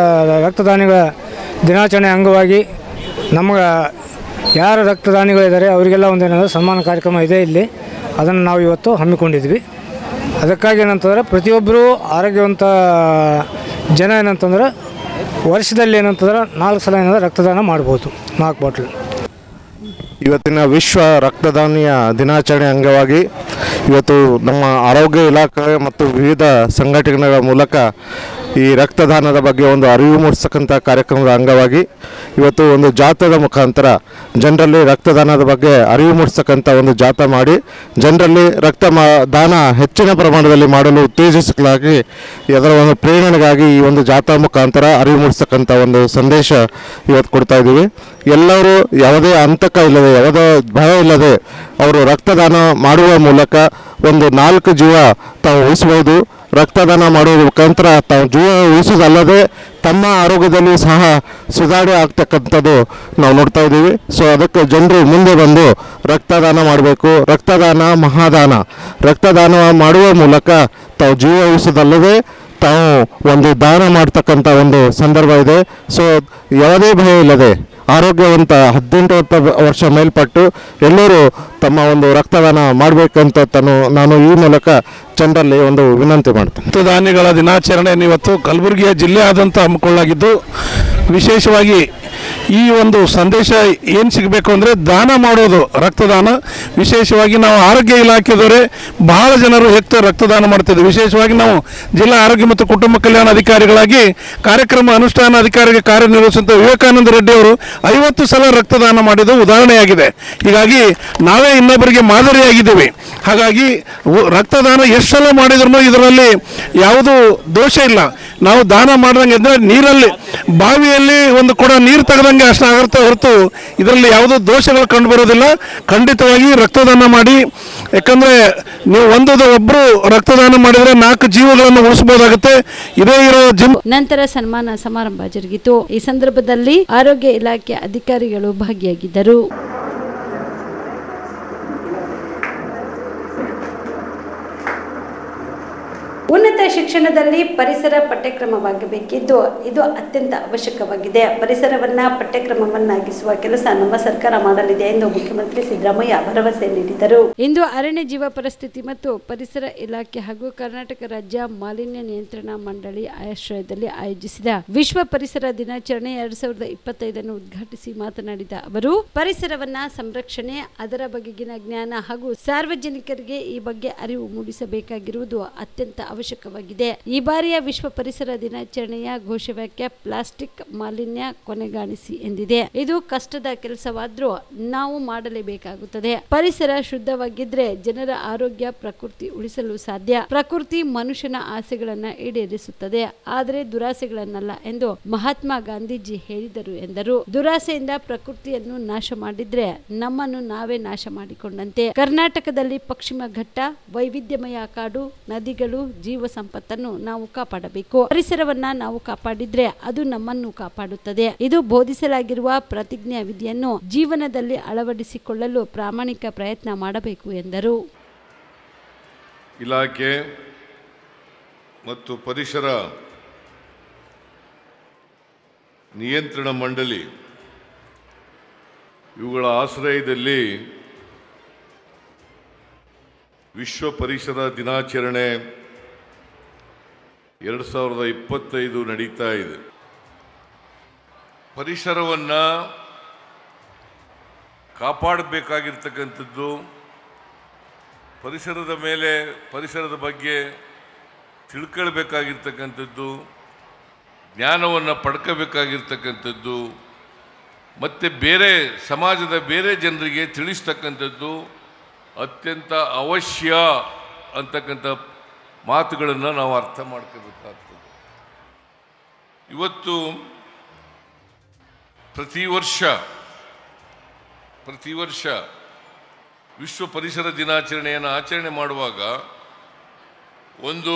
ರಕ್ತದಾನಿಗಳ ದಿನಾಚರಣೆ ಅಂಗವಾಗಿ ನಮಗೆ ಯಾರು ರಕ್ತದಾನಿಗಳಿದ್ದಾರೆ ಅವರಿಗೆಲ್ಲ ಒಂದೇನಾದರೂ ಸನ್ಮಾನ ಕಾರ್ಯಕ್ರಮ ಇದೆ ಇಲ್ಲಿ, ಅದನ್ನು ನಾವು ಇವತ್ತು ಹಮ್ಮಿಕೊಂಡಿದ್ವಿ. ಅದಕ್ಕಾಗಿ ಏನಂತಂದರೆ ಪ್ರತಿಯೊಬ್ಬರೂ ಆರೋಗ್ಯವಂತ ಜನ ಏನಂತಂದ್ರೆ ವರ್ಷದಲ್ಲಿ ಏನಂತಂದ್ರೆ 4 ಸಲ ಏನಾದರೂ ರಕ್ತದಾನ ಮಾಡ್ಬೋದು, 4 ಬಾಟ್ಲ್. ಇವತ್ತಿನ ವಿಶ್ವ ರಕ್ತದಾನಿಯ ದಿನಾಚರಣೆ ಅಂಗವಾಗಿ ಇವತ್ತು ನಮ್ಮ ಆರೋಗ್ಯ ಇಲಾಖೆ ಮತ್ತು ವಿವಿಧ ಸಂಘಟನೆಗಳ ಮೂಲಕ ಈ ರಕ್ತದಾನದ ಬಗ್ಗೆ ಒಂದು ಅರಿವು ಮೂಡಿಸ್ತಕ್ಕಂಥ ಕಾರ್ಯಕ್ರಮದ ಅಂಗವಾಗಿ ಇವತ್ತು ಒಂದು ಜಾಥಾದ ಮುಖಾಂತರ ಜನರಲ್ಲಿ ರಕ್ತದಾನದ ಬಗ್ಗೆ ಅರಿವು ಮೂಡಿಸ್ತಕ್ಕಂಥ ಒಂದು ಜಾಥಾ ಮಾಡಿ ಜನರಲ್ಲಿ ದಾನ ಹೆಚ್ಚಿನ ಪ್ರಮಾಣದಲ್ಲಿ ಮಾಡಲು ಉತ್ತೇಜಿಸಲಾಗಿ ಅದರ ಒಂದು ಪ್ರೇರಣೆಗಾಗಿ ಈ ಒಂದು ಜಾಥಾ ಮುಖಾಂತರ ಅರಿವು ಮೂಡಿಸ್ತಕ್ಕಂಥ ಒಂದು ಸಂದೇಶ ಇವತ್ತು ಕೊಡ್ತಾ ಇದ್ದೀವಿ. ಎಲ್ಲರೂ ಯಾವುದೇ ಅಂತಕ ಇಲ್ಲದೆ ಯಾವುದೇ ಭಯ ಇಲ್ಲದೆ ಅವರು ರಕ್ತದಾನ ಮಾಡುವ ಮೂಲಕ ಒಂದು 4 ಜೀವ ತಾವು ಉಳಿಸಬಹುದು. ರಕ್ತದಾನ ಮಾಡುವ ಮುಖಾಂತರ ತಾವು ಜೀವ ಉಳಿಸೋದಲ್ಲದೆ ತಮ್ಮ ಆರೋಗ್ಯದಲ್ಲಿಯೂ ಸಹ ಸುಧಾರಣೆ ಆಗ್ತಕ್ಕಂಥದ್ದು ನಾವು ನೋಡ್ತಾ ಇದ್ದೀವಿ. ಸೊ ಅದಕ್ಕೆ ಜನರು ಮುಂದೆ ಬಂದು ರಕ್ತದಾನ ಮಾಡಬೇಕು. ರಕ್ತದಾನ ಮಹಾದಾನ. ರಕ್ತದಾನ ಮಾಡುವ ಮೂಲಕ ತಾವು ಜೀವ ಉಳಿಸೋದಲ್ಲದೆ ತಾವು ಒಂದು ದಾನ ಮಾಡ್ತಕ್ಕಂಥ ಒಂದು ಸಂದರ್ಭ ಇದೆ. ಸೊ ಯಾವುದೇ ಭಯ ಇಲ್ಲದೆ ಆರೋಗ್ಯವಂತ 18 ವರ್ಷ ಮೇಲ್ಪಟ್ಟು ಎಲ್ಲರೂ ತಮ್ಮ ಒಂದು ರಕ್ತದಾನ ಮಾಡಬೇಕಂತ ನಾನು ಈ ಮೂಲಕ ಜನರಲ್ಲಿ ಒಂದು ವಿನಂತಿ ಮಾಡ್ತೇನೆ. ರಕ್ತದಾನಿಗಳ ದಿನಾಚರಣೆ ಇವತ್ತು ಕಲಬುರಗಿಯ ಜಿಲ್ಲೆಯಾದ್ಯಂತ ಹಮ್ಮಿಕೊಳ್ಳಲಾಗಿದ್ದು, ವಿಶೇಷವಾಗಿ ಈ ಒಂದು ಸಂದೇಶ ಏನು ಸಿಗಬೇಕು ಅಂದರೆ ದಾನ ಮಾಡೋದು, ರಕ್ತದಾನ. ವಿಶೇಷವಾಗಿ ನಾವು ಆರೋಗ್ಯ ಇಲಾಖೆದವರೇ ಬಹಳ ಜನರು ಹೆಚ್ಚು ರಕ್ತದಾನ ಮಾಡ್ತಿದ್ವಿ. ವಿಶೇಷವಾಗಿ ನಾವು ಜಿಲ್ಲಾ ಆರೋಗ್ಯ ಮತ್ತು ಕುಟುಂಬ ಕಲ್ಯಾಣ ಅಧಿಕಾರಿಗಳಾಗಿ ಕಾರ್ಯಕ್ರಮ ಅನುಷ್ಠಾನ ಅಧಿಕಾರಿಗೆ ಕಾರ್ಯನಿರ್ವಹಿಸುವಂಥ ವಿವೇಕಾನಂದ ರೆಡ್ಡಿ ಅವರು 50 ಸಲ ರಕ್ತದಾನ ಮಾಡಿದ್ದು ಉದಾಹರಣೆಯಾಗಿದೆ. ಹೀಗಾಗಿ ನಾವೇ ನಾವೇ ಇನ್ನೊಬ್ಬರಿಗೆ ಮಾದರಿಯಾಗಿದ್ದೇವೆ. ಹಾಗಾಗಿ ರಕ್ತದಾನ ಎಷ್ಟು ಸಲ ಮಾಡಿದ್ರು ಇದರಲ್ಲಿ ಯಾವುದೂ ದೋಷ ಇಲ್ಲ. ನಾವು ದಾನ ಮಾಡ್ದಂಗೆ ಅಂದರೆ ನೀರಲ್ಲಿ ಬಾವಿಯಲ್ಲಿ ಒಂದು ಕೊಡ ನೀರು ತೆಗೆದಂಗೆ ಅಷ್ಟು ಆಗುತ್ತೆ ಹೊರತು ಇದರಲ್ಲಿ ಯಾವುದೋ ದೋಷಗಳು ಕಂಡು ಬರೋದಿಲ್ಲ. ಖಂಡಿತವಾಗಿ ರಕ್ತದಾನ ಮಾಡಿ, ಯಾಕಂದರೆ ನೀವು ಒಬ್ಬರು ರಕ್ತದಾನ ಮಾಡಿದರೆ 4 ಜೀವಗಳನ್ನು ಉಳಿಸಬಹುದಾಗುತ್ತೆ. ಇದೇ ಇರೋ ನಂತರ ಸನ್ಮಾನ ಸಮಾರಂಭ ಜರುಗಿತು. ಈ ಸಂದರ್ಭದಲ್ಲಿ ಆರೋಗ್ಯ ಇಲಾಖೆ ಅಧಿಕಾರಿಗಳು ಭಾಗಿಯಾಗಿದ್ದರು. ಉನ್ನತ ಶಿಕ್ಷಣದಲ್ಲಿ ಪರಿಸರ ಪಠ್ಯಕ್ರಮವಾಗಬೇಕಿದ್ದು ಇದು ಅತ್ಯಂತ ಅವಶ್ಯಕವಾಗಿದೆ. ಪರಿಸರವನ್ನ ಪಠ್ಯಕ್ರಮವನ್ನಾಗಿಸುವ ಕೆಲಸ ನಮ್ಮ ಸರ್ಕಾರ ಮಾಡಲಿದೆ ಎಂದು ಮುಖ್ಯಮಂತ್ರಿ ಸಿದ್ದರಾಮಯ್ಯ ಭರವಸೆ ನೀಡಿದರು. ಇಂದು ಅರಣ್ಯ ಜೀವ ಪರಿಸ್ಥಿತಿ ಮತ್ತು ಪರಿಸರ ಇಲಾಖೆ ಹಾಗೂ ಕರ್ನಾಟಕ ರಾಜ್ಯ ಮಾಲಿನ್ಯ ನಿಯಂತ್ರಣ ಮಂಡಳಿ ಆಶ್ರಯದಲ್ಲಿ ಆಯೋಜಿಸಿದ ವಿಶ್ವ ಪರಿಸರ ದಿನಾಚರಣೆ 2025 ಉದ್ಘಾಟಿಸಿ ಮಾತನಾಡಿದ ಅವರು, ಪರಿಸರವನ್ನ ಸಂರಕ್ಷಣೆ, ಅದರ ಬಗೆಗಿನ ಜ್ಞಾನ ಹಾಗೂ ಸಾರ್ವಜನಿಕರಿಗೆ ಈ ಬಗ್ಗೆ ಅರಿವು ಮೂಡಿಸಬೇಕಾಗಿರುವುದು ಅತ್ಯಂತ ಅವಶ್ಯಕವಾಗಿದೆ. ಈ ಬಾರಿಯ ವಿಶ್ವ ಪರಿಸರ ದಿನಾಚರಣೆಯ ಘೋಷವಾಕ್ಯ ಪ್ಲಾಸ್ಟಿಕ್ ಮಾಲಿನ್ಯ ಕೊನೆಗಾಣಿಸಿ ಎಂದಿದೆ. ಇದು ಕಷ್ಟದ ಕೆಲಸವಾದ್ರೂ ನಾವು ಮಾಡಲೇಬೇಕಾಗುತ್ತದೆ. ಪರಿಸರ ಶುದ್ಧವಾಗಿದ್ರೆ ಜನರ ಆರೋಗ್ಯ, ಪ್ರಕೃತಿ ಉಳಿಸಲು ಸಾಧ್ಯ. ಪ್ರಕೃತಿ ಮನುಷ್ಯನ ಆಸೆಗಳನ್ನ ಈಡೇರಿಸುತ್ತದೆ, ಆದರೆ ದುರಾಸೆಗಳನ್ನಲ್ಲ ಎಂದು ಮಹಾತ್ಮ ಗಾಂಧೀಜಿ ಹೇಳಿದರು ಎಂದರು. ದುರಾಸೆಯಿಂದ ಪ್ರಕೃತಿಯನ್ನು ನಾಶ ಮಾಡಿದ್ರೆ ನಮ್ಮನ್ನು ನಾವೇ ನಾಶ ಮಾಡಿಕೊಂಡಂತೆ. ಕರ್ನಾಟಕದಲ್ಲಿ ಪಶ್ಚಿಮ ಘಟ್ಟ, ವೈವಿಧ್ಯಮಯ ಕಾಡು, ನದಿಗಳು, ಜೀವ ಸಂಪತ್ತನ್ನು ನಾವು ಕಾಪಾಡಬೇಕು. ಪರಿಸರವನ್ನ ನಾವು ಕಾಪಾಡಿದ್ರೆ ಅದು ನಮ್ಮನ್ನು ಕಾಪಾಡುತ್ತದೆ. ಇದು ಬೋಧಿಸಲಾಗಿರುವ ಪ್ರತಿಜ್ಞಾ ವಿಧಿಯನ್ನು ಜೀವನದಲ್ಲಿ ಅಳವಡಿಸಿಕೊಳ್ಳಲು ಪ್ರಾಮಾಣಿಕ ಪ್ರಯತ್ನ ಮಾಡಬೇಕು ಎಂದರು. ಇಲಾಖೆ ಮತ್ತು ಪರಿಸರ ನಿಯಂತ್ರಣ ಮಂಡಳಿ ಇವುಗಳ ಆಶ್ರಯದಲ್ಲಿ ವಿಶ್ವ ಪರಿಸರ ದಿನಾಚರಣೆ 2025 ನಡೀತಾ ಇದೆ. ಪರಿಸರವನ್ನು ಕಾಪಾಡಬೇಕಾಗಿರ್ತಕ್ಕಂಥದ್ದು, ಪರಿಸರದ ಬಗ್ಗೆ ತಿಳ್ಕೊಳ್ಬೇಕಾಗಿರ್ತಕ್ಕಂಥದ್ದು, ಜ್ಞಾನವನ್ನು ಪಡ್ಕೋಬೇಕಾಗಿರ್ತಕ್ಕಂಥದ್ದು ಮತ್ತು ಸಮಾಜದ ಬೇರೆ ಜನರಿಗೆ ತಿಳಿಸ್ತಕ್ಕಂಥದ್ದು ಅತ್ಯಂತ ಅವಶ್ಯ ಅಂತಕ್ಕಂಥ ಮಾತುಗಳನ್ನು ನಾವು ಅರ್ಥ ಮಾಡ್ಕೋಬೇಕಾಗ್ತದೆ. ಇವತ್ತು ಪ್ರತಿ ವರ್ಷ ವಿಶ್ವ ಪರಿಸರ ದಿನಾಚರಣೆಯನ್ನು ಆಚರಣೆ ಮಾಡುವಾಗ ಒಂದು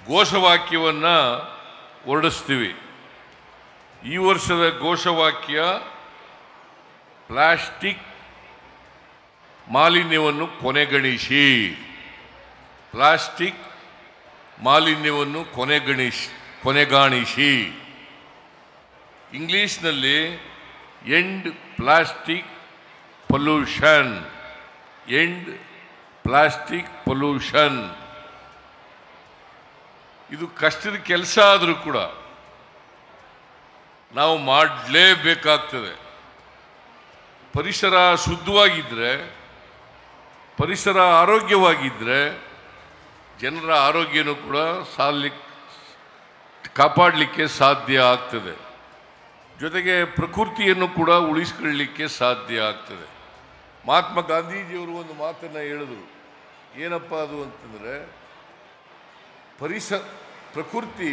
ಘೋಷವಾಕ್ಯವನ್ನು ಹೊರಡಿಸ್ತೀವಿ. ಈ ವರ್ಷದ ಘೋಷವಾಕ್ಯ ಪ್ಲಾಸ್ಟಿಕ್ ಮಾಲಿನ್ಯವನ್ನು ಕೊನೆಗಾಣಿಸಿ. ಪ್ಲಾಸ್ಟಿಕ್ ಮಾಲಿನ್ಯವನ್ನು ಕೊನೆಗಾಣಿಸಿ. ಇಂಗ್ಲೀಷ್ನಲ್ಲಿ end plastic pollution. End plastic pollution. ಇದು ಕಷ್ಟದ ಕೆಲಸ ಆದರೂ ಕೂಡ ನಾವು ಮಾಡಲೇಬೇಕಾಗ್ತದೆ. ಪರಿಸರ ಶುದ್ಧವಾಗಿದ್ದರೆ, ಪರಿಸರ ಆರೋಗ್ಯವಾಗಿದ್ದರೆ ಜನರ ಆರೋಗ್ಯನೂ ಕೂಡ ಕಾಪಾಡಲಿಕ್ಕೆ ಸಾಧ್ಯ ಆಗ್ತದೆ. ಜೊತೆಗೆ ಪ್ರಕೃತಿಯನ್ನು ಕೂಡ ಉಳಿಸ್ಕೊಳ್ಳಲಿಕ್ಕೆ ಸಾಧ್ಯ ಆಗ್ತದೆ. ಮಹಾತ್ಮ ಗಾಂಧೀಜಿಯವರು ಒಂದು ಮಾತನ್ನು ಹೇಳಿದರು. ಏನಪ್ಪ ಅದು ಅಂತಂದರೆ, ಪ್ರಕೃತಿ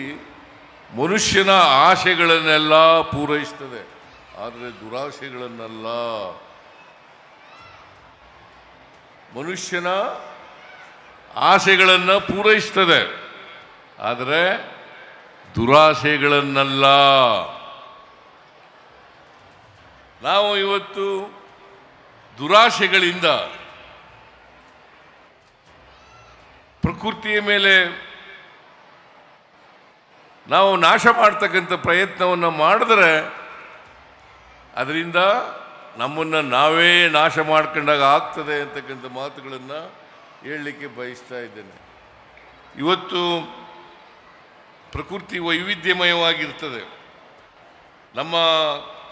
ಮನುಷ್ಯನ ಆಸೆಗಳನ್ನೆಲ್ಲ ಪೂರೈಸ್ತದೆ, ಆದರೆ ದುರಾಸೆಗಳನ್ನೆಲ್ಲ. ಮನುಷ್ಯನ ಆಸೆಗಳನ್ನು ಪೂರೈಸ್ತದೆ, ಆದರೆ ದುರಾಸೆಗಳನ್ನೆಲ್ಲ. ನಾವು ಇವತ್ತು ದುರಾಸೆಗಳಿಂದ ಪ್ರಕೃತಿಯ ಮೇಲೆ ನಾವು ನಾಶ ಮಾಡ್ತಕ್ಕಂಥ ಪ್ರಯತ್ನವನ್ನು ಮಾಡಿದ್ರೆ ಅದರಿಂದ ನಮ್ಮನ್ನು ನಾವೇ ನಾಶ ಮಾಡ್ಕೊಂಡಾಗ ಆಗ್ತದೆ ಅಂತಕ್ಕಂಥ ಮಾತುಗಳನ್ನು ಹೇಳಲಿಕ್ಕೆ ಬಯಸ್ತಾ ಇದ್ದೇನೆ. ಇವತ್ತು ಪ್ರಕೃತಿ ವೈವಿಧ್ಯಮಯವಾಗಿರ್ತದೆ. ನಮ್ಮ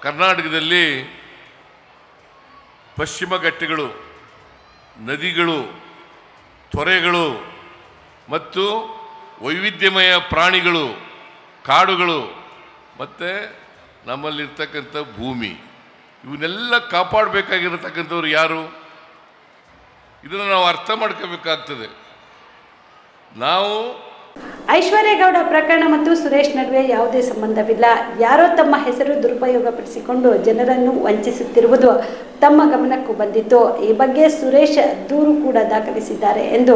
ಕರ್ನಾಟಕದಲ್ಲಿ ಪಶ್ಚಿಮ ಘಟ್ಟಗಳು, ನದಿಗಳು, ತೊರೆಗಳು ಮತ್ತು ವೈವಿಧ್ಯಮಯ ಪ್ರಾಣಿಗಳು, ಕಾಡುಗಳು ಮತ್ತು ನಮ್ಮಲ್ಲಿರ್ತಕ್ಕಂಥ ಭೂಮಿ, ಇವನ್ನೆಲ್ಲ ಕಾಪಾಡಬೇಕಾಗಿರತಕ್ಕಂಥವ್ರು ಯಾರು? ಇದನ್ನು ನಾವು ಅರ್ಥ ಮಾಡ್ಕೋಬೇಕಾಗ್ತದೆ. ನಾವು ಐಶ್ವರ್ಯಗೌಡ ಪ್ರಕರಣ ಮತ್ತು ಸುರೇಶ್ ನಡುವೆ ಯಾವುದೇ ಸಂಬಂಧವಿಲ್ಲ. ಯಾರೋ ತಮ್ಮ ಹೆಸರು ದುರುಪಯೋಗಪಡಿಸಿಕೊಂಡು ಜನರನ್ನು ವಂಚಿಸುತ್ತಿರುವುದು ತಮ್ಮ ಗಮನಕ್ಕೂ ಬಂದಿತ್ತು. ಈ ಬಗ್ಗೆ ಸುರೇಶ್ ದೂರು ಕೂಡ ದಾಖಲಿಸಿದ್ದಾರೆ ಎಂದು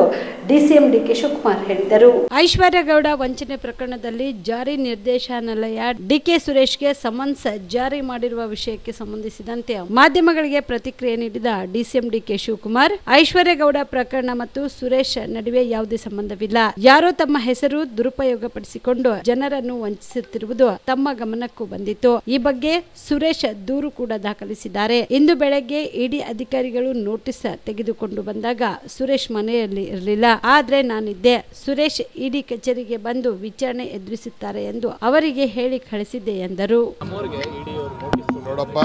ಡಿಸಿಎಂ ಡಿಕೆ ಶಿವಕುಮಾರ್ ಹೇಳಿದರು. ಐಶ್ವರ್ಯಗೌಡ ವಂಚನೆ ಪ್ರಕರಣದಲ್ಲಿ ಜಾರಿ ನಿರ್ದೇಶನಾಲಯ ಡಿಕೆ ಸುರೇಶ್ಗೆ ಸಮನ್ಸ್ ಜಾರಿ ಮಾಡಿರುವ ವಿಷಯಕ್ಕೆ ಸಂಬಂಧಿಸಿದಂತೆ ಮಾಧ್ಯಮಗಳಿಗೆ ಪ್ರತಿಕ್ರಿಯೆ ನೀಡಿದ ಡಿಸಿಎಂ ಡಿಕೆ ಶಿವಕುಮಾರ್, ಐಶ್ವರ್ಯಗೌಡ ಪ್ರಕರಣ ಮತ್ತು ಸುರೇಶ್ ನಡುವೆ ಯಾವುದೇ ಸಂಬಂಧವಿಲ್ಲ. ಯಾರೋ ತಮ್ಮ ಹೆಸರು ದುರುಪಯೋಗಪಡಿಸಿಕೊಂಡು ಜನರನ್ನು ವಂಚಿಸುತ್ತಿರುವುದು ತಮ್ಮ ಗಮನಕ್ಕೂ ಬಂದಿತ್ತು. ಈ ಬಗ್ಗೆ ಸುರೇಶ್ ದೂರು ಕೂಡ ದಾಖಲಿಸಿದ್ದಾರೆ. ಇಂದು ಬೆಳಗ್ಗೆ ಇಡಿ ಅಧಿಕಾರಿಗಳು ನೋಟಿಸ್ ತೆಗೆದುಕೊಂಡು ಬಂದಾಗ ಸುರೇಶ್ ಮನೆಯಲ್ಲಿ ಇರಲಿಲ್ಲ. ಆದ್ರೆ ನಾನಿದ್ದೆ. ಸುರೇಶ್ ಇಡಿ ಕಚೇರಿಗೆ ಬಂದು ವಿಚಾರಣೆ ಎದುರಿಸುತ್ತಾರೆ ಎಂದು ಅವರಿಗೆ ಹೇಳಿ ಕಳಿಸಿದ್ದೆ ಎಂದರು. ನೋಡಪ್ಪ,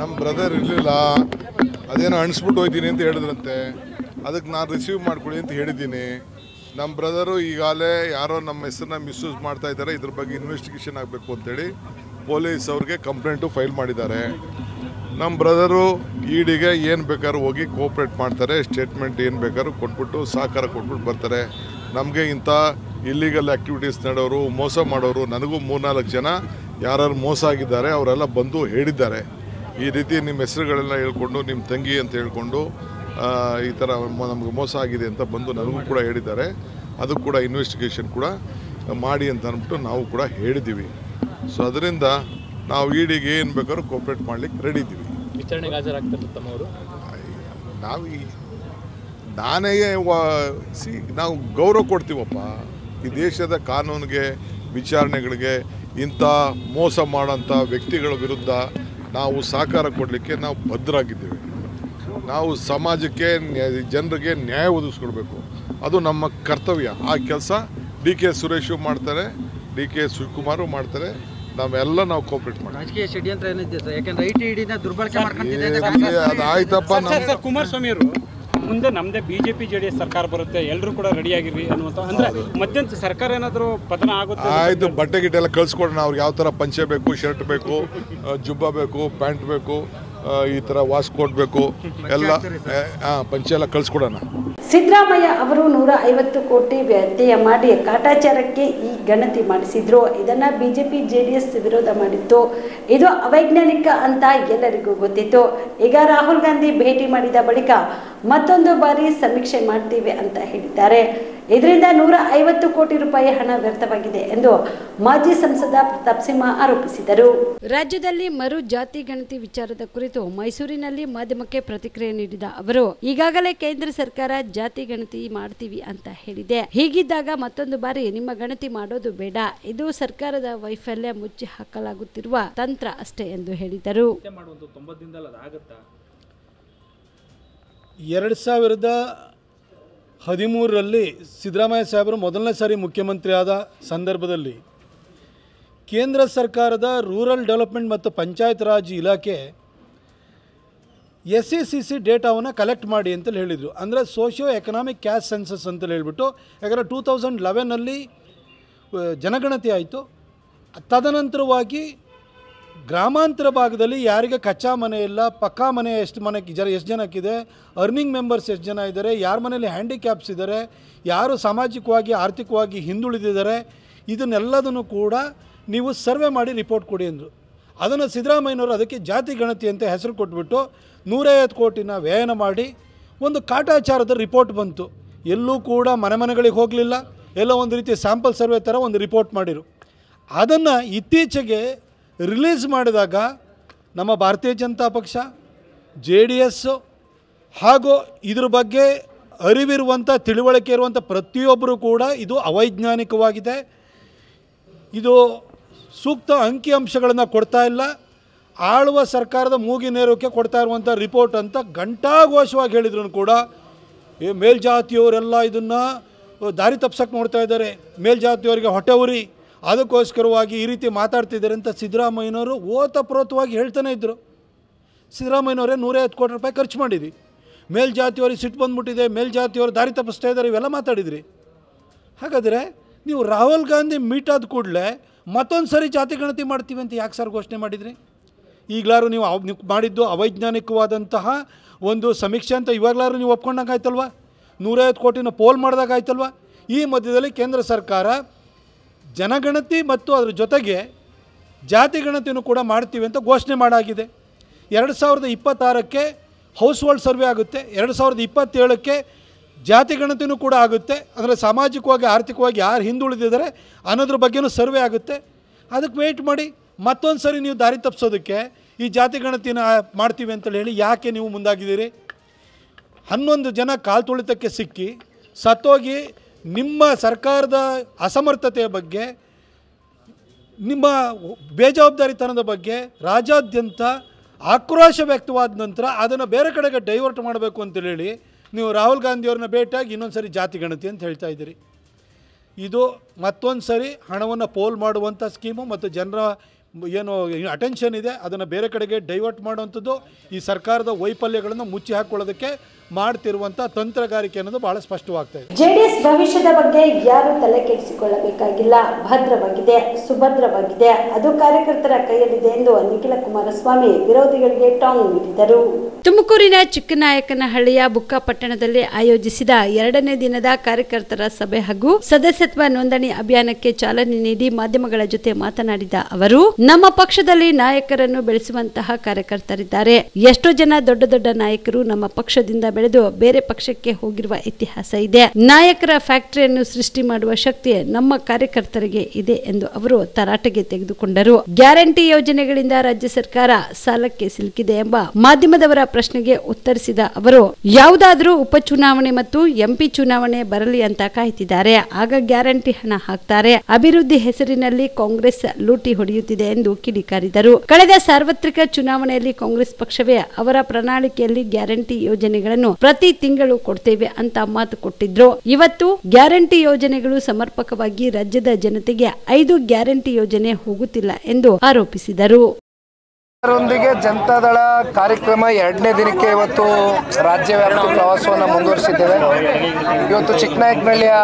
ನಮ್ಮ ಬ್ರದರ್ ಇರಲಿಲ್ಲ, ಅದೇನೋ ಅಣಿಸ್ಬಿಟ್ಟು ಹೋಯ್ತೀನಿ ಅಂತ ಹೇಳಿದ್ರಂತೆ. ಅದಕ್ಕೆ ನಾನು ರಿಸೀವ್ ಮಾಡ್ಕೊಳ್ಳಿ ಅಂತ ಹೇಳಿದ್ದೀನಿ. ನಮ್ಮ ಬ್ರದರು ಈಗಾಗಲೇ ಯಾರೋ ನಮ್ಮ ಹೆಸರನ್ನ ಮಿಸ್ಯೂಸ್ ಮಾಡ್ತಾ ಇದ್ದಾರೆ, ಇದ್ರ ಬಗ್ಗೆ ಇನ್ವೆಸ್ಟಿಗೇಷನ್ ಆಗಬೇಕು ಅಂತೇಳಿ ಪೊಲೀಸ್ ಅವ್ರಿಗೆ ಕಂಪ್ಲೇಂಟು ಫೈಲ್ ಮಾಡಿದ್ದಾರೆ. ನಮ್ಮ ಬ್ರದರು ಇಡಿಗೆ ಏನು ಬೇಕಾದ್ರೂ ಹೋಗಿ ಕೋಆಪ್ರೇಟ್ ಮಾಡ್ತಾರೆ, ಸ್ಟೇಟ್ಮೆಂಟ್ ಏನು ಬೇಕಾದ್ರೂ ಕೊಟ್ಬಿಟ್ಟು ಸಹಕಾರ ಕೊಟ್ಬಿಟ್ಟು ಬರ್ತಾರೆ. ನಮಗೆ ಇಂಥ ಇಲ್ಲಿಗಲ್ ಆ್ಯಕ್ಟಿವಿಟೀಸ್ ನಡೆಯೋರು, ಮೋಸ ಮಾಡೋರು, ನನಗೂ 3-4 ಜನ ಯಾರು ಮೋಸ ಆಗಿದ್ದಾರೆ ಅವರೆಲ್ಲ ಬಂದು ಹೇಳಿದ್ದಾರೆ. ಈ ರೀತಿ ನಿಮ್ಮ ಹೆಸರುಗಳೆಲ್ಲ ಹೇಳ್ಕೊಂಡು ನಿಮ್ಮ ತಂಗಿ ಅಂತ ಹೇಳ್ಕೊಂಡು ಈ ಥರ ನಮಗೆ ಮೋಸ ಆಗಿದೆ ಅಂತ ಬಂದು ನನಗೂ ಕೂಡ ಹೇಳಿದ್ದಾರೆ. ಅದು ಕೂಡ ಇನ್ವೆಸ್ಟಿಗೇಷನ್ ಕೂಡ ಮಾಡಿ ಅಂತ ಅಂದ್ಬಿಟ್ಟು ನಾವು ಕೂಡ ಹೇಳಿದ್ದೀವಿ. ಸೊ ಅದರಿಂದ ನಾವು ಇಡಿಗೆ ಏನು ಬೇಕಾದ್ರೂ ಕೋಆಪ್ರೇಟ್ ಮಾಡ್ಲಿಕ್ಕೆ ರೆಡಿ ಇದ್ದೀವಿ. ವಿಚಾರಣೆಗೆ ಹಾಜರಾಗ್ತಾರೆ ತಮ್ಮವರು. ನಾವು ನಾನೇ ನಾವು ಗೌರವ ಕೊಡ್ತೀವಪ್ಪ ಈ ದೇಶದ ಕಾನೂನಿಗೆ, ವಿಚಾರಣೆಗಳಿಗೆ. ಇಂಥ ಮೋಸ ಮಾಡೋಂಥ ವ್ಯಕ್ತಿಗಳ ವಿರುದ್ಧ ನಾವು ಸಹಕಾರ ಕೊಡಲಿಕ್ಕೆ ನಾವು ಬದ್ಧರಾಗಿದ್ದೇವೆ. ನಾವು ಸಮಾಜಕ್ಕೆ ಜನರಿಗೆ ನ್ಯಾಯ ಒದಗಿಸ್ಕೊಡ್ಬೇಕು, ಅದು ನಮ್ಮ ಕರ್ತವ್ಯ. ಆ ಕೆಲಸ ಡಿ ಕೆ ಸುರೇಶು ಮಾಡ್ತಾರೆ, ಡಿ ಕೆ ಶಿವಕುಮಾರು ಮಾಡ್ತಾರೆ. ನಾವೆಲ್ಲ ನಾವು ಕೋಆಪರೇಟ್ ಮಾಡ್ತೀವಿ. ರಾಜಕೀಯ ಷಡ್ಯಂತ್ರ ಏನಿದೆ ಸರ್? ಯಾಕಂದ್ರೆ ಐಟಿ ದುರ್ಬಳಕೆ ಮಾಡ್ಕೊಂತಿದೆ. ಅದು ಆಯ್ತಪ್ಪ. ಕುಮಾರಸ್ವಾಮಿ ಅವರು ಮುಂದೆ ನಮ್ಮದೇ ಬಿಜೆಪಿ ಜೆಡಿಎಸ್ ಸರ್ಕಾರ ಬರುತ್ತೆ, ಎಲ್ಲರೂ ಕೂಡ ರೆಡಿಯಾಗಿರಿ ಅನ್ನುವಂಥ, ಅಂದ್ರೆ ಮಧ್ಯಂತರ ಸರ್ಕಾರ ಏನಾದರೂ ಪತನ ಆಗುತ್ತೆ. ಆಯ್ತು, ಬಟ್ಟೆ ಗಿಟ್ಟೆ ಎಲ್ಲ ಕಳ್ಸ್ಕೊಡೋಣ. ಅವ್ರಿಗೆ ಯಾವ ಥರ ಪಂಚೆ ಬೇಕು, ಶರ್ಟ್ ಬೇಕು, ಜುಬ್ಬ ಬೇಕು, ಪ್ಯಾಂಟ್ ಬೇಕು, ಈ ಥರ ವಾಶ್ ಕೋಟ್ ಬೇಕು, ಎಲ್ಲ ಪಂಚೆ ಎಲ್ಲ ಕಳ್ಸ್ಕೊಡೋಣ. ಸಿದ್ದರಾಮಯ್ಯ ಅವರು 150 ಕೋಟಿ ವ್ಯತ್ಯಯ ಮಾಡಿ ಕಾಟಾಚಾರಕ್ಕೆ ಈ ಗಣತಿ ಮಾಡಿಸಿದ್ರು. ಇದನ್ನ ಬಿಜೆಪಿ ಜೆಡಿಎಸ್ ವಿರೋಧ ಮಾಡಿತ್ತು. ಇದು ಅವೈಜ್ಞಾನಿಕ ಅಂತ ಎಲ್ಲರಿಗೂ ಗೊತ್ತಿತ್ತು. ಈಗ ರಾಹುಲ್ ಗಾಂಧಿ ಭೇಟಿ ಮಾಡಿದ ಬಳಿಕ ಮತ್ತೊಂದು ಬಾರಿ ಸಮೀಕ್ಷೆ ಮಾಡ್ತೀವಿ ಅಂತ ಹೇಳಿದ್ದಾರೆ. ಇದರಿಂದ 150 ಕೋಟಿ ರೂಪಾಯಿ ಹಣ ವ್ಯರ್ಥವಾಗಿದೆ ಎಂದು ಮಾಜಿ ಸಂಸದ ಪ್ರತಾಪ್ ಸಿಂಹ ಆರೋಪಿಸಿದರು. ರಾಜ್ಯದಲ್ಲಿ ಮರು ಜಾತಿ ಗಣತಿ ವಿಚಾರದ ಕುರಿತು ಮೈಸೂರಿನಲ್ಲಿ ಮಾಧ್ಯಮಕ್ಕೆ ಪ್ರತಿಕ್ರಿಯೆ ನೀಡಿದ ಅವರು, ಈಗಾಗಲೇ ಕೇಂದ್ರ ಸರ್ಕಾರ ಜಾತಿ ಗಣತಿ ಮಾಡ್ತೀವಿ ಅಂತ ಹೇಳಿದೆ. ಹೀಗಿದ್ದಾಗ ಮತ್ತೊಂದು ಬಾರಿ ನಿಮ್ಮ ಗಣತಿ ಮಾಡೋದು ಬೇಡ. ಇದು ಸರ್ಕಾರದ ವೈಫಲ್ಯ ಮುಚ್ಚಿ ಹಾಕಲಾಗುತ್ತಿರುವ ತಂತ್ರ ಅಷ್ಟೇ ಎಂದು ಹೇಳಿದರು. 2013ರಲ್ಲಿ ಸಿದ್ದರಾಮಯ್ಯ ಸಾಹೇಬರು ಮೊದಲನೇ ಸಾರಿ ಮುಖ್ಯಮಂತ್ರಿ ಆದ ಸಂದರ್ಭದಲ್ಲಿ ಕೇಂದ್ರ ಸರ್ಕಾರದ ರೂರಲ್ ಡೆವಲಪ್ಮೆಂಟ್ ಮತ್ತು ಪಂಚಾಯತ್ ರಾಜ್ ಇಲಾಖೆ SECC ಡೇಟಾವನ್ನು ಕಲೆಕ್ಟ್ ಮಾಡಿ ಅಂತೇಳಿ ಹೇಳಿದರು. ಅಂದರೆ ಸೋಷಿಯೋ ಎಕನಾಮಿಕ್ ಕ್ಯಾಸ್ಟ್ ಸೆನ್ಸಸ್ ಅಂತೇಳಿ ಹೇಳಿಬಿಟ್ಟು, ಯಾಕಂದರೆ 2011ನಲ್ಲಿ ಜನಗಣತಿ ಆಯಿತು. ತದನಂತರವಾಗಿ ಗ್ರಾಮಾಂತರ ಭಾಗದಲ್ಲಿ ಯಾರಿಗೆ ಕಚ್ಚಾ ಮನೆ ಇಲ್ಲ, ಪಕ್ಕಾ ಮನೆ ಎಷ್ಟು ಜನಕ್ಕಿದೆ, ಅರ್ನಿಂಗ್ ಮೆಂಬರ್ಸ್ ಎಷ್ಟು ಜನ ಇದ್ದಾರೆ, ಯಾರ ಮನೇಲಿ ಹ್ಯಾಂಡಿಕ್ಯಾಪ್ಸ್ ಇದ್ದಾರೆ, ಯಾರು ಸಾಮಾಜಿಕವಾಗಿ ಆರ್ಥಿಕವಾಗಿ ಹಿಂದುಳಿದಿದ್ದಾರೆ, ಇದನ್ನೆಲ್ಲದನ್ನು ಕೂಡ ನೀವು ಸರ್ವೆ ಮಾಡಿ ರಿಪೋರ್ಟ್ ಕೊಡಿ ಅಂದರು. ಅದನ್ನು ಸಿದ್ದರಾಮಯ್ಯನವರು ಅದಕ್ಕೆ ಜಾತಿ ಗಣತಿ ಅಂತ ಹೆಸರು ಕೊಟ್ಬಿಟ್ಟು 150 ಕೋಟಿನ ವ್ಯಯನ ಮಾಡಿ ಒಂದು ಕಾಟಾಚಾರದ ರಿಪೋರ್ಟ್ ಬಂತು. ಎಲ್ಲೂ ಕೂಡ ಮನೆಗಳಿಗೆ ಹೋಗಲಿಲ್ಲ, ಎಲ್ಲೋ ಒಂದು ರೀತಿ ಸ್ಯಾಂಪಲ್ ಸರ್ವೆ ಥರ ಒಂದು ರಿಪೋರ್ಟ್ ಮಾಡಿರು. ಅದನ್ನು ಇತ್ತೀಚೆಗೆ ರಿಲೀಸ್ ಮಾಡಿದಾಗ ನಮ್ಮ ಭಾರತೀಯ ಜನತಾ ಪಕ್ಷ, JDS ಹಾಗೂ ಇದ್ರ ಬಗ್ಗೆ ಅರಿವಿರುವಂಥ, ತಿಳುವಳಿಕೆ ಇರುವಂಥ ಪ್ರತಿಯೊಬ್ಬರು ಕೂಡ ಇದು ಅವೈಜ್ಞಾನಿಕವಾಗಿದೆ, ಇದು ಸೂಕ್ತ ಅಂಕಿಅಂಶಗಳನ್ನು ಕೊಡ್ತಾ ಇಲ್ಲ, ಆಳುವ ಸರ್ಕಾರದ ಮೂಗಿನೇರೋಕ್ಕೆ ಕೊಡ್ತಾ ಇರುವಂಥ ರಿಪೋರ್ಟ್ ಅಂತ ಘಂಟಾಘೋಷವಾಗಿ ಹೇಳಿದ್ರು ಕೂಡ ಮೇಲ್ಜಾತಿಯವರೆಲ್ಲ ಇದನ್ನು ದಾರಿ ತಪ್ಸಕ್ಕೆ ನೋಡ್ತಾ ಇದ್ದಾರೆ, ಮೇಲ್ಜಾತಿಯವರಿಗೆ ಹೊಟ್ಟೆ ಉರಿ, ಅದಕ್ಕೋಸ್ಕರವಾಗಿ ಈ ರೀತಿ ಮಾತಾಡ್ತಿದ್ದಾರೆ ಅಂತ ಸಿದ್ದರಾಮಯ್ಯನವರು ಓತಪ್ರೋತವಾಗಿ ಹೇಳ್ತಾನೆ ಇದ್ದರು. ಸಿದ್ದರಾಮಯ್ಯನವರೇ 150 ಕೋಟಿ ರೂಪಾಯಿ ಖರ್ಚು ಮಾಡಿದ್ರಿ, ಮೇಲ್ಜಾತಿಯವ್ರಿಗೆ ಸಿಟ್ಟು ಬಂದ್ಬಿಟ್ಟಿದೆ, ಮೇಲ್ಜಾತಿಯವರು ದಾರಿ ತಪ್ಪಿಸ್ತಾ ಇದ್ದಾರೆ, ಇವೆಲ್ಲ ಮಾತಾಡಿದ್ರಿ. ಹಾಗಾದರೆ ನೀವು ರಾಹುಲ್ ಗಾಂಧಿ ಮೀಟ್ ಆದ ಕೂಡಲೇ ಮತ್ತೊಂದು ಸರಿ ಜಾತಿ ಗಣತಿ ಮಾಡ್ತೀವಿ ಅಂತ ಯಾಕೆ ಸರ್ ಘೋಷಣೆ ಮಾಡಿದ್ರಿ? ಈಗಲಾರು ನೀವು ಮಾಡಿದ್ದು ಅವೈಜ್ಞಾನಿಕವಾದಂತಹ ಒಂದು ಸಮೀಕ್ಷೆ ಅಂತ ಇವಾಗಲಾರು ನೀವು ಒಪ್ಕೊಂಡಂಗೆ ಆಯ್ತಲ್ವ? 150 ಕೋಟಿನ ಪೋಲ್ ಮಾಡಿದಾಗ ಆಯ್ತಲ್ವ? ಈ ಮಧ್ಯದಲ್ಲಿ ಕೇಂದ್ರ ಸರ್ಕಾರ ಜನಗಣತಿ ಮತ್ತು ಅದರ ಜೊತೆಗೆ ಜಾತಿ ಗಣತಿಯನ್ನು ಕೂಡ ಮಾಡ್ತೀವಿ ಅಂತ ಘೋಷಣೆ ಮಾಡಾಗಿದೆ. 2026ಕ್ಕೆ ಹೌಸ್ ಹೋಲ್ಡ್ ಸರ್ವೆ ಆಗುತ್ತೆ, 2027ಕ್ಕೆ ಜಾತಿ ಗಣತಿನೂ ಕೂಡ ಆಗುತ್ತೆ. ಅಂದರೆ ಸಾಮಾಜಿಕವಾಗಿ ಆರ್ಥಿಕವಾಗಿ ಯಾರು ಹಿಂದುಳಿದಿದ್ದಾರೆ ಅನ್ನೋದ್ರ ಬಗ್ಗೆನೂ ಸರ್ವೆ ಆಗುತ್ತೆ. ಅದಕ್ಕೆ ವೆಯ್ಟ್ ಮಾಡಿ. ಮತ್ತೊಂದು ಸರಿ ನೀವು ದಾರಿ ತಪ್ಪಿಸೋದಕ್ಕೆ ಈ ಜಾತಿ ಗಣತಿನ ಮಾಡ್ತೀವಿ ಅಂತೇಳಿ ಹೇಳಿ ಯಾಕೆ ನೀವು ಮುಂದಾಗಿದ್ದೀರಿ? 11 ಜನ ಕಾಲು ತುಳಿತಕ್ಕೆ ಸಿಕ್ಕಿ ಸತ್ತೋಗಿ ನಿಮ್ಮ ಸರ್ಕಾರದ ಅಸಮರ್ಥತೆಯ ಬಗ್ಗೆ, ನಿಮ್ಮ ಬೇಜವಾಬ್ದಾರಿತನದ ಬಗ್ಗೆ ರಾಜ್ಯಾದ್ಯಂತ ಆಕ್ರೋಶ ವ್ಯಕ್ತವಾದ ನಂತರ ಅದನ್ನು ಬೇರೆ ಕಡೆಗೆ ಡೈವರ್ಟ್ ಮಾಡಬೇಕು ಅಂತೇಳಿ ನೀವು ರಾಹುಲ್ ಗಾಂಧಿಯವ್ರನ್ನ ಭೇಟಿಯಾಗಿ ಇನ್ನೊಂದು ಸರಿ ಜಾತಿ ಗಣತಿ ಅಂತ ಹೇಳ್ತಾ ಇದ್ದೀರಿ. ಇದು ಮತ್ತೊಂದು ಸರಿ ಹಣವನ್ನು ಪೋಲ್ ಮಾಡುವಂಥ ಸ್ಕೀಮು ಮತ್ತು ಜನರ ಏನು ಅಟೆನ್ಷನ್ ಇದೆ ಅದನ್ನು ಬೇರೆ ಕಡೆಗೆ ಡೈವರ್ಟ್ ಮಾಡುವಂಥದ್ದು ಈ ಸರ್ಕಾರದ ವೈಫಲ್ಯಗಳನ್ನು ಮುಚ್ಚಿ ಹಾಕೊಳ್ಳೋದಕ್ಕೆ ಮಾಡ್ತಿರುವಂಥ ತಂತ್ರಗಾರಿಕೆ ಅನ್ನೋದು ಬಹಳ ಸ್ಪಷ್ಟವಾಗ್ತಾ ಇದೆ. ಜೆಡಿಎಸ್ ಭವಿಷ್ಯದ ಬಗ್ಗೆ ಯಾರು ತಲೆ ಕೆಡಿಸಿಕೊಳ್ಳಬೇಕಾಗಿಲ್ಲ, ಭದ್ರವಾಗಿದೆ, ಸುಭದ್ರವಾಗಿದೆ, ಅದು ಕಾರ್ಯಕರ್ತರ ಕೈಯಲ್ಲಿದೆ ಎಂದು ನಿಖಿಲ ಕುಮಾರಸ್ವಾಮಿ ವಿರೋಧಿಗಳಿಗೆ ಟಾಂಗ್ ನೀಡಿದರು. ತುಮಕೂರಿನ ಚಿಕ್ಕನಾಯಕನಹಳ್ಳಿಯ ಬುಕ್ಕಾಪಟ್ಟಣದಲ್ಲಿ ಆಯೋಜಿಸಿದ 2ನೇ ದಿನದ ಕಾರ್ಯಕರ್ತರ ಸಭೆ ಹಾಗೂ ಸದಸ್ಯತ್ವ ನೋಂದಣಿ ಅಭಿಯಾನಕ್ಕೆ ಚಾಲನೆ ನೀಡಿ ಮಾಧ್ಯಮಗಳ ಜೊತೆ ಮಾತನಾಡಿದ ಅವರು, ನಮ್ಮ ಪಕ್ಷದಲ್ಲಿ ನಾಯಕರನ್ನು ಬೆಳೆಸುವಂತಹ ಕಾರ್ಯಕರ್ತರಿದ್ದಾರೆ. ಎಷ್ಟೋ ಜನ ದೊಡ್ಡ ದೊಡ್ಡ ನಾಯಕರು ನಮ್ಮ ಪಕ್ಷದಿಂದ ಬೆಳೆದು ಬೇರೆ ಪಕ್ಷಕ್ಕೆ ಹೋಗಿರುವ ಇತಿಹಾಸ ಇದೆ. ನಾಯಕರ ಫ್ಯಾಕ್ಟರಿಯನ್ನು ಸೃಷ್ಟಿ ಮಾಡುವ ಶಕ್ತಿ ನಮ್ಮ ಕಾರ್ಯಕರ್ತರಿಗೆ ಇದೆ ಎಂದು ಅವರು ತರಾಟೆಗೆ ತೆಗೆದುಕೊಂಡರು. ಗ್ಯಾರಂಟಿ ಯೋಜನೆಗಳಿಂದ ರಾಜ್ಯ ಸರ್ಕಾರ ಸಾಲಕ್ಕೆ ಸಿಲುಕಿದೆ ಎಂಬ ಮಾಧ್ಯಮದವರ ಪ್ರಶ್ನೆಗೆ ಉತ್ತರಿಸಿದ ಅವರು, ಯಾವುದಾದ್ರೂ ಉಪಚುನಾವಣೆ ಮತ್ತು ಎಂಪಿ ಚುನಾವಣೆ ಬರಲಿ ಅಂತ ಕಾಯ್ತಿದ್ದಾರೆ. ಆಗ ಗ್ಯಾರಂಟಿ ಹಣ ಹಾಕ್ತಾರೆ. ಅಭಿವೃದ್ಧಿ ಹೆಸರಿನಲ್ಲಿ ಕಾಂಗ್ರೆಸ್ ಲೂಟಿ ಹೊಡೆಯುತ್ತಿದೆ ಎಂದು ಕಿಡಿಕಾರಿದರು. ಕಳೆದ ಸಾರ್ವತ್ರಿಕ ಚುನಾವಣೆಯಲ್ಲಿ ಕಾಂಗ್ರೆಸ್ ಪಕ್ಷವೇ ಅವರ ಪ್ರಣಾಳಿಕೆಯಲ್ಲಿ ಗ್ಯಾರಂಟಿ ಯೋಜನೆಗಳನ್ನು ಪ್ರತಿ ತಿಂಗಳು ಕೊಡ್ತೇವೆ ಅಂತ ಮಾತು ಕೊಟ್ಟಿದ್ರು. ಇವತ್ತು ಗ್ಯಾರಂಟಿ ಯೋಜನೆಗಳು ಸಮರ್ಪಕವಾಗಿ ರಾಜ್ಯದ ಜನತೆಗೆ 5 ಗ್ಯಾರಂಟಿ ಯೋಜನೆ ಹೋಗುತ್ತಿಲ್ಲ ಎಂದು ಆರೋಪಿಸಿದರು. ಇದರೊಂದಿಗೆ ಜನತಾದಳ ಕಾರ್ಯಕ್ರಮ 2ನೇ ದಿನಕ್ಕೆ ಇವತ್ತು ರಾಜ್ಯವ್ಯಾಪಿ ಪ್ರವಾಸವನ್ನು ಮುಂದುವರಿಸಿದ್ದೇವೆ. ಇವತ್ತು ಚಿಕ್ಕನಾಯಕನಹಳ್ಳಿಯ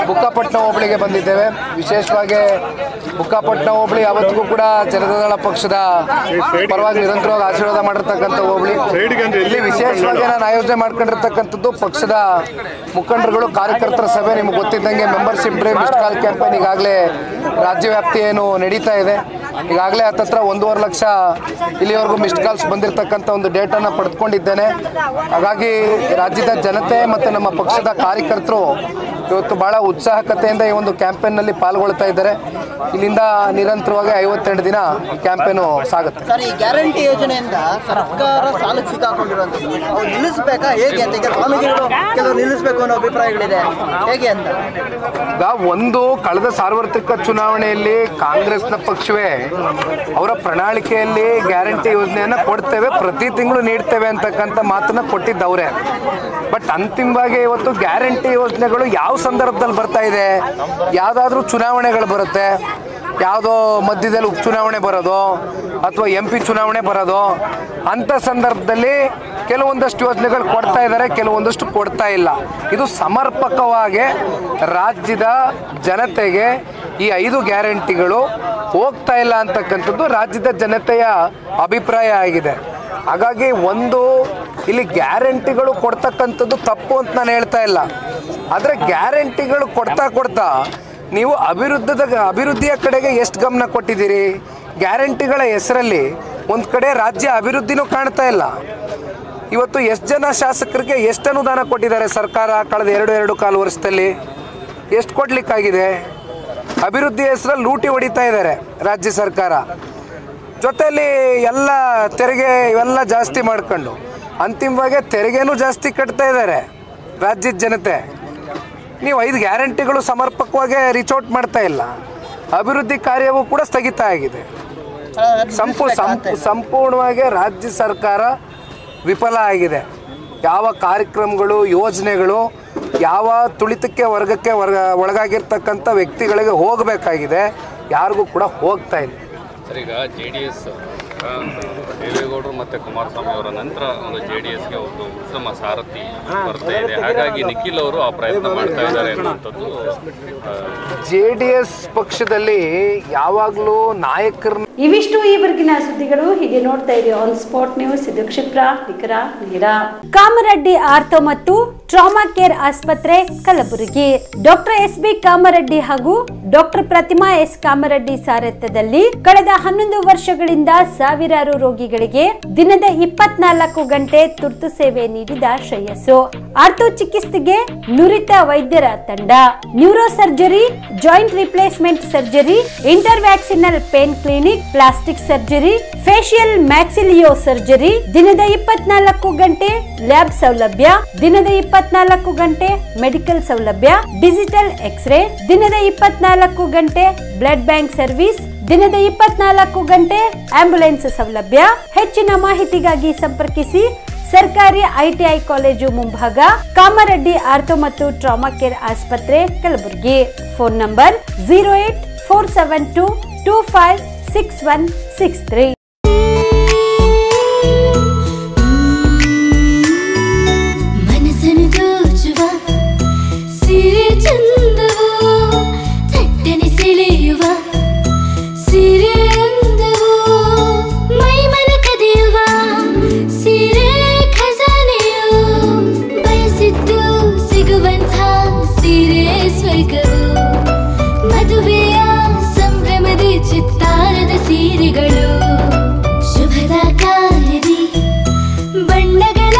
ಬುಕ್ಕಾಪಟ್ಟಣ ಹೋಬಳಿಗೆ ಬಂದಿದ್ದೇವೆ. ವಿಶೇಷವಾಗಿ ಬುಕ್ಕಾಪಟ್ಟಣ ಹೋಬಳಿ ಯಾವತ್ತಿಗೂ ಕೂಡ ಜನತಾದಳ ಪಕ್ಷದ ಪರವಾಗಿ ನಿರಂತರವಾಗಿ ಆಶೀರ್ವಾದ ಮಾಡಿರ್ತಕ್ಕಂಥ ಹೋಬಳಿ. ಇಲ್ಲಿ ವಿಶೇಷವಾಗಿ ನಾನು ಆಯೋಜನೆ ಮಾಡ್ಕೊಂಡಿರ್ತಕ್ಕಂಥದ್ದು ಪಕ್ಷದ ಮುಖಂಡರುಗಳು ಕಾರ್ಯಕರ್ತರ ಸಭೆ. ನಿಮ್ಗೆ ಗೊತ್ತಿದ್ದಂಗೆ membership drive missed call campaign ಈಗಾಗಲೇ ರಾಜ್ಯವ್ಯಾಪ್ತಿ ಏನು ನಡೀತಾ ಇದೆ. ಈಗಾಗಲೇ ಹತ್ತತ್ರ 1.5 ಲಕ್ಷ ಇಲ್ಲಿವರೆಗೂ ಮಿಸ್ಡ್ ಕಾಲ್ಸ್ ಬಂದಿರತಕ್ಕಂಥ ಒಂದು ಡೇಟನ್ನು ಪಡೆದುಕೊಂಡಿದ್ದೇನೆ. ಹಾಗಾಗಿ ರಾಜ್ಯದ ಜನತೆ ಮತ್ತು ನಮ್ಮ ಪಕ್ಷದ ಕಾರ್ಯಕರ್ತರು ಇವತ್ತು ಬಹಳ ಉತ್ಸಾಹಕತೆಯಿಂದ ಈ ಒಂದು ಕ್ಯಾಂಪೇನ್ನಲ್ಲಿ ಪಾಲ್ಗೊಳ್ತಾ ಇದ್ದಾರೆ. ಇಲ್ಲಿಂದ ನಿರಂತರವಾಗಿ 52 ದಿನ ಈ ಕ್ಯಾಂಪೇನು ಸಾಗುತ್ತೆ. ಸರ್, ಈ ಗ್ಯಾರಂಟಿ ಯೋಜನೆಯಿಂದ ಸರ್ಕಾರ ಸಾಲಕ್ಕೆ ಸಿಕ್ಕಾಕೊಂಡಿರುವಂಥದ್ದು ಅವ್ರು ನಿಲ್ಲಿಸಬೇಕಾ ಹೇಗೆ ಅಂತ ಈಗ ಸ್ವಾಮೀಜಿಗಳು ಕೆಲವರು ನಿಲ್ಲಿಸಬೇಕು ಅನ್ನೋ ಅಭಿಪ್ರಾಯಗಳಿದೆ, ಹೇಗೆ ಅಂತ? ಈಗ ಒಂದು ಕಳೆದ ಸಾರ್ವತ್ರಿಕ ಚುನಾವಣೆಯಲ್ಲಿ ಕಾಂಗ್ರೆಸ್ನ ಪಕ್ಷವೇ ಅವರ ಪ್ರಣಾಳಿಕೆಯಲ್ಲಿ ಗ್ಯಾರಂಟಿ ಯೋಜನೆಯನ್ನು ಕೊಡ್ತೇವೆ, ಪ್ರತಿ ತಿಂಗಳು ನೀಡ್ತೇವೆ ಅಂತಕ್ಕಂಥ ಮಾತನ್ನ ಕೊಟ್ಟಿದ್ದವ್ರೆ. ಬಟ್ ಅಂತಿಮವಾಗಿ ಇವತ್ತು ಗ್ಯಾರಂಟಿ ಯೋಜನೆಗಳು ಯಾವ ಸಂದರ್ಭದಲ್ಲಿ ಬರ್ತಾ ಇದೆ? ಯಾವುದಾದ್ರೂ ಚುನಾವಣೆಗಳು ಬರುತ್ತೆ, ಯಾವುದೋ ಮಧ್ಯದಲ್ಲಿ ಉಪಚುನಾವಣೆ ಬರೋದು ಅಥವಾ MP ಚುನಾವಣೆ ಬರೋದು, ಅಂಥ ಸಂದರ್ಭದಲ್ಲಿ ಕೆಲವೊಂದಷ್ಟು ಯೋಜನೆಗಳು ಕೊಡ್ತಾ ಇದ್ದಾರೆ, ಕೆಲವೊಂದಷ್ಟು ಕೊಡ್ತಾ ಇಲ್ಲ. ಇದು ಸಮರ್ಪಕವಾಗಿ ರಾಜ್ಯದ ಜನತೆಗೆ ಈ 5 ಗ್ಯಾರಂಟಿಗಳು ಹೋಗ್ತಾ ಇಲ್ಲ ಅಂತಕ್ಕಂಥದ್ದು ರಾಜ್ಯದ ಜನತೆಯ ಅಭಿಪ್ರಾಯ ಆಗಿದೆ. ಹಾಗಾಗಿ ಇಲ್ಲಿ ಗ್ಯಾರಂಟಿಗಳು ಕೊಡ್ತಕ್ಕಂಥದ್ದು ತಪ್ಪು ಅಂತ ನಾನು ಹೇಳ್ತಾ ಇಲ್ಲ. ಆದರೆ ಗ್ಯಾರಂಟಿಗಳು ಕೊಡ್ತಾ ನೀವು ಅಭಿವೃದ್ಧಿಯ ಕಡೆಗೆ ಎಷ್ಟು ಗಮನ ಕೊಟ್ಟಿದ್ದೀರಿ? ಗ್ಯಾರಂಟಿಗಳ ಹೆಸರಲ್ಲಿ ಒಂದು ಕಡೆ ರಾಜ್ಯ ಅಭಿವೃದ್ಧಿನೂ ಕಾಣ್ತಾ ಇಲ್ಲ. ಇವತ್ತು ಎಷ್ಟು ಜನ ಶಾಸಕರಿಗೆ ಎಷ್ಟು ಅನುದಾನ ಕೊಟ್ಟಿದ್ದಾರೆ ಸರ್ಕಾರ ಕಳೆದ 2.25 ವರ್ಷದಲ್ಲಿ? ಎಷ್ಟು ಕೊಡ್ಲಿಕ್ಕಾಗಿದೆ? ಅಭಿವೃದ್ಧಿ ಹೆಸರಲ್ಲಿ ಲೂಟಿ ಹೊಡಿತಾ ಇದ್ದಾರೆ ರಾಜ್ಯ ಸರ್ಕಾರ. ಜೊತೆಯಲ್ಲಿ ಎಲ್ಲ ತೆರಿಗೆ ಇವೆಲ್ಲ ಜಾಸ್ತಿ ಮಾಡ್ಕೊಂಡು ಅಂತಿಮವಾಗಿ ತೆರಿಗೆನೂ ಜಾಸ್ತಿ ಕಟ್ತಾ ಇದ್ದಾರೆ ರಾಜ್ಯದ ಜನತೆ. ನೀವು 5 ಗ್ಯಾರಂಟಿಗಳು ಸಮರ್ಪಕವಾಗಿ ರೀಚ್ ಔಟ್ ಮಾಡ್ತಾ ಇಲ್ಲ. ಅಭಿವೃದ್ಧಿ ಕಾರ್ಯವೂ ಕೂಡ ಸ್ಥಗಿತ ಆಗಿದೆ. ಸಂಪೂರ್ಣವಾಗಿ ರಾಜ್ಯ ಸರ್ಕಾರ ವಿಫಲ ಆಗಿದೆ. ಯಾವ ಕಾರ್ಯಕ್ರಮಗಳು ಯೋಜನೆಗಳು ಯಾವ ತುಳಿತಕ್ಕೆ ವರ್ಗಕ್ಕೆ ಒಳಗಾಗಿರ್ತಕ್ಕಂಥ ವ್ಯಕ್ತಿಗಳಿಗೆ ಹೋಗಬೇಕಾಗಿದೆ, ಯಾರಿಗೂ ಕೂಡ ಹೋಗ್ತಾ ಇಲ್ಲ. ಸರ್, ಈಗ JDS ದೇವೇಗೌಡರು ಮತ್ತು ಕುಮಾರಸ್ವಾಮಿ ಅವರ ನಂತರ ಒಂದು JDSಗೆ ಒಂದು ಉತ್ತಮ ಸಾರಥಿ ಬರ್ತಾ ಇದೆ. ಹಾಗಾಗಿ ನಿಖಿಲ್ ಅವರು ಆ ಪ್ರಯತ್ನ ಮಾಡ್ತಾ ಇದ್ದಾರೆ ಅನ್ನುವಂಥದ್ದು. JDS ಪಕ್ಷದಲ್ಲಿ ಯಾವಾಗಲೂ ನಾಯಕರನ್ನ ಇವಿಷ್ಟು ಈವರೆಗಿನ ಸುದ್ದಿಗಳು. ಹೀಗೆ ನೋಡ್ತಾ ಇರಿ ಆನ್ ಸ್ಪಾಟ್ ನ್ಯೂಸ್. ಇದು ಕ್ಷಿಪ್ರ ನಿಖರ ನೇರ. ಕಾಮರೆಡ್ಡಿ ಆರ್ಥೋ ಮತ್ತು ಟ್ರಾಮಾ ಕೇರ್ ಆಸ್ಪತ್ರೆ ಕಲಬುರಗಿ. ಡಾಕ್ಟರ್ SB ಕಾಮರೆಡ್ಡಿ ಹಾಗೂ ಡಾಕ್ಟರ್ ಪ್ರತಿಮಾ S ಕಾಮರೆಡ್ಡಿ ಸಾರಥ್ಯದಲ್ಲಿ ಕಳೆದ 11 ವರ್ಷಗಳಿಂದ ಸಾವಿರಾರು ರೋಗಿಗಳಿಗೆ ದಿನದ 24 ಗಂಟೆ ತುರ್ತು ಸೇವೆ ನೀಡಿದ ಶ್ರೇಯಸ್ಸು. ಆರ್ಥೋ ಚಿಕಿತ್ಸೆಗೆ ನುರಿತ ವೈದ್ಯರ ತಂಡ, neuro surgery, joint replacement surgery, interventional pain clinic, plastic surgery, facial maxillo surgery, ದಿನದ 24 ಗಂಟೆ ಲ್ಯಾಬ್ ಸೌಲಭ್ಯ, ದಿನದ 24 ಗಂಟೆ ಮೆಡಿಕಲ್ ಸೌಲಭ್ಯ, ಡಿಜಿಟಲ್ ಎಕ್ಸ್ರೇ, ದಿನದ 24 ಗಂಟೆ ಬ್ಲಡ್ ಬ್ಯಾಂಕ್ ಸರ್ವಿಸ್, ದಿನದ 24 ಗಂಟೆ ಆಂಬ್ಯುಲೆನ್ಸ್ ಸೌಲಭ್ಯ. ಹೆಚ್ಚಿನ ಮಾಹಿತಿಗಾಗಿ ಸಂಪರ್ಕಿಸಿ ಸರ್ಕಾರಿ ITI ಕಾಲೇಜು ಮುಂಭಾಗ, ಕಾಮರೆಡ್ಡಿ ಆರ್ಥೋ ಮತ್ತು ಟ್ರಾಮಾ ಕೇರ್ ಆಸ್ಪತ್ರೆ ಕಲಬುರಗಿ. Phone number 08472256163. ಮದುವೆಯ ಸಂಭ್ರಮದ ಚಿತ್ತಾರದ ಸೀರೆಗಳು, ಶುಭದ ಕಾರ್ಯದಿ ಬಣ್ಣಗಳ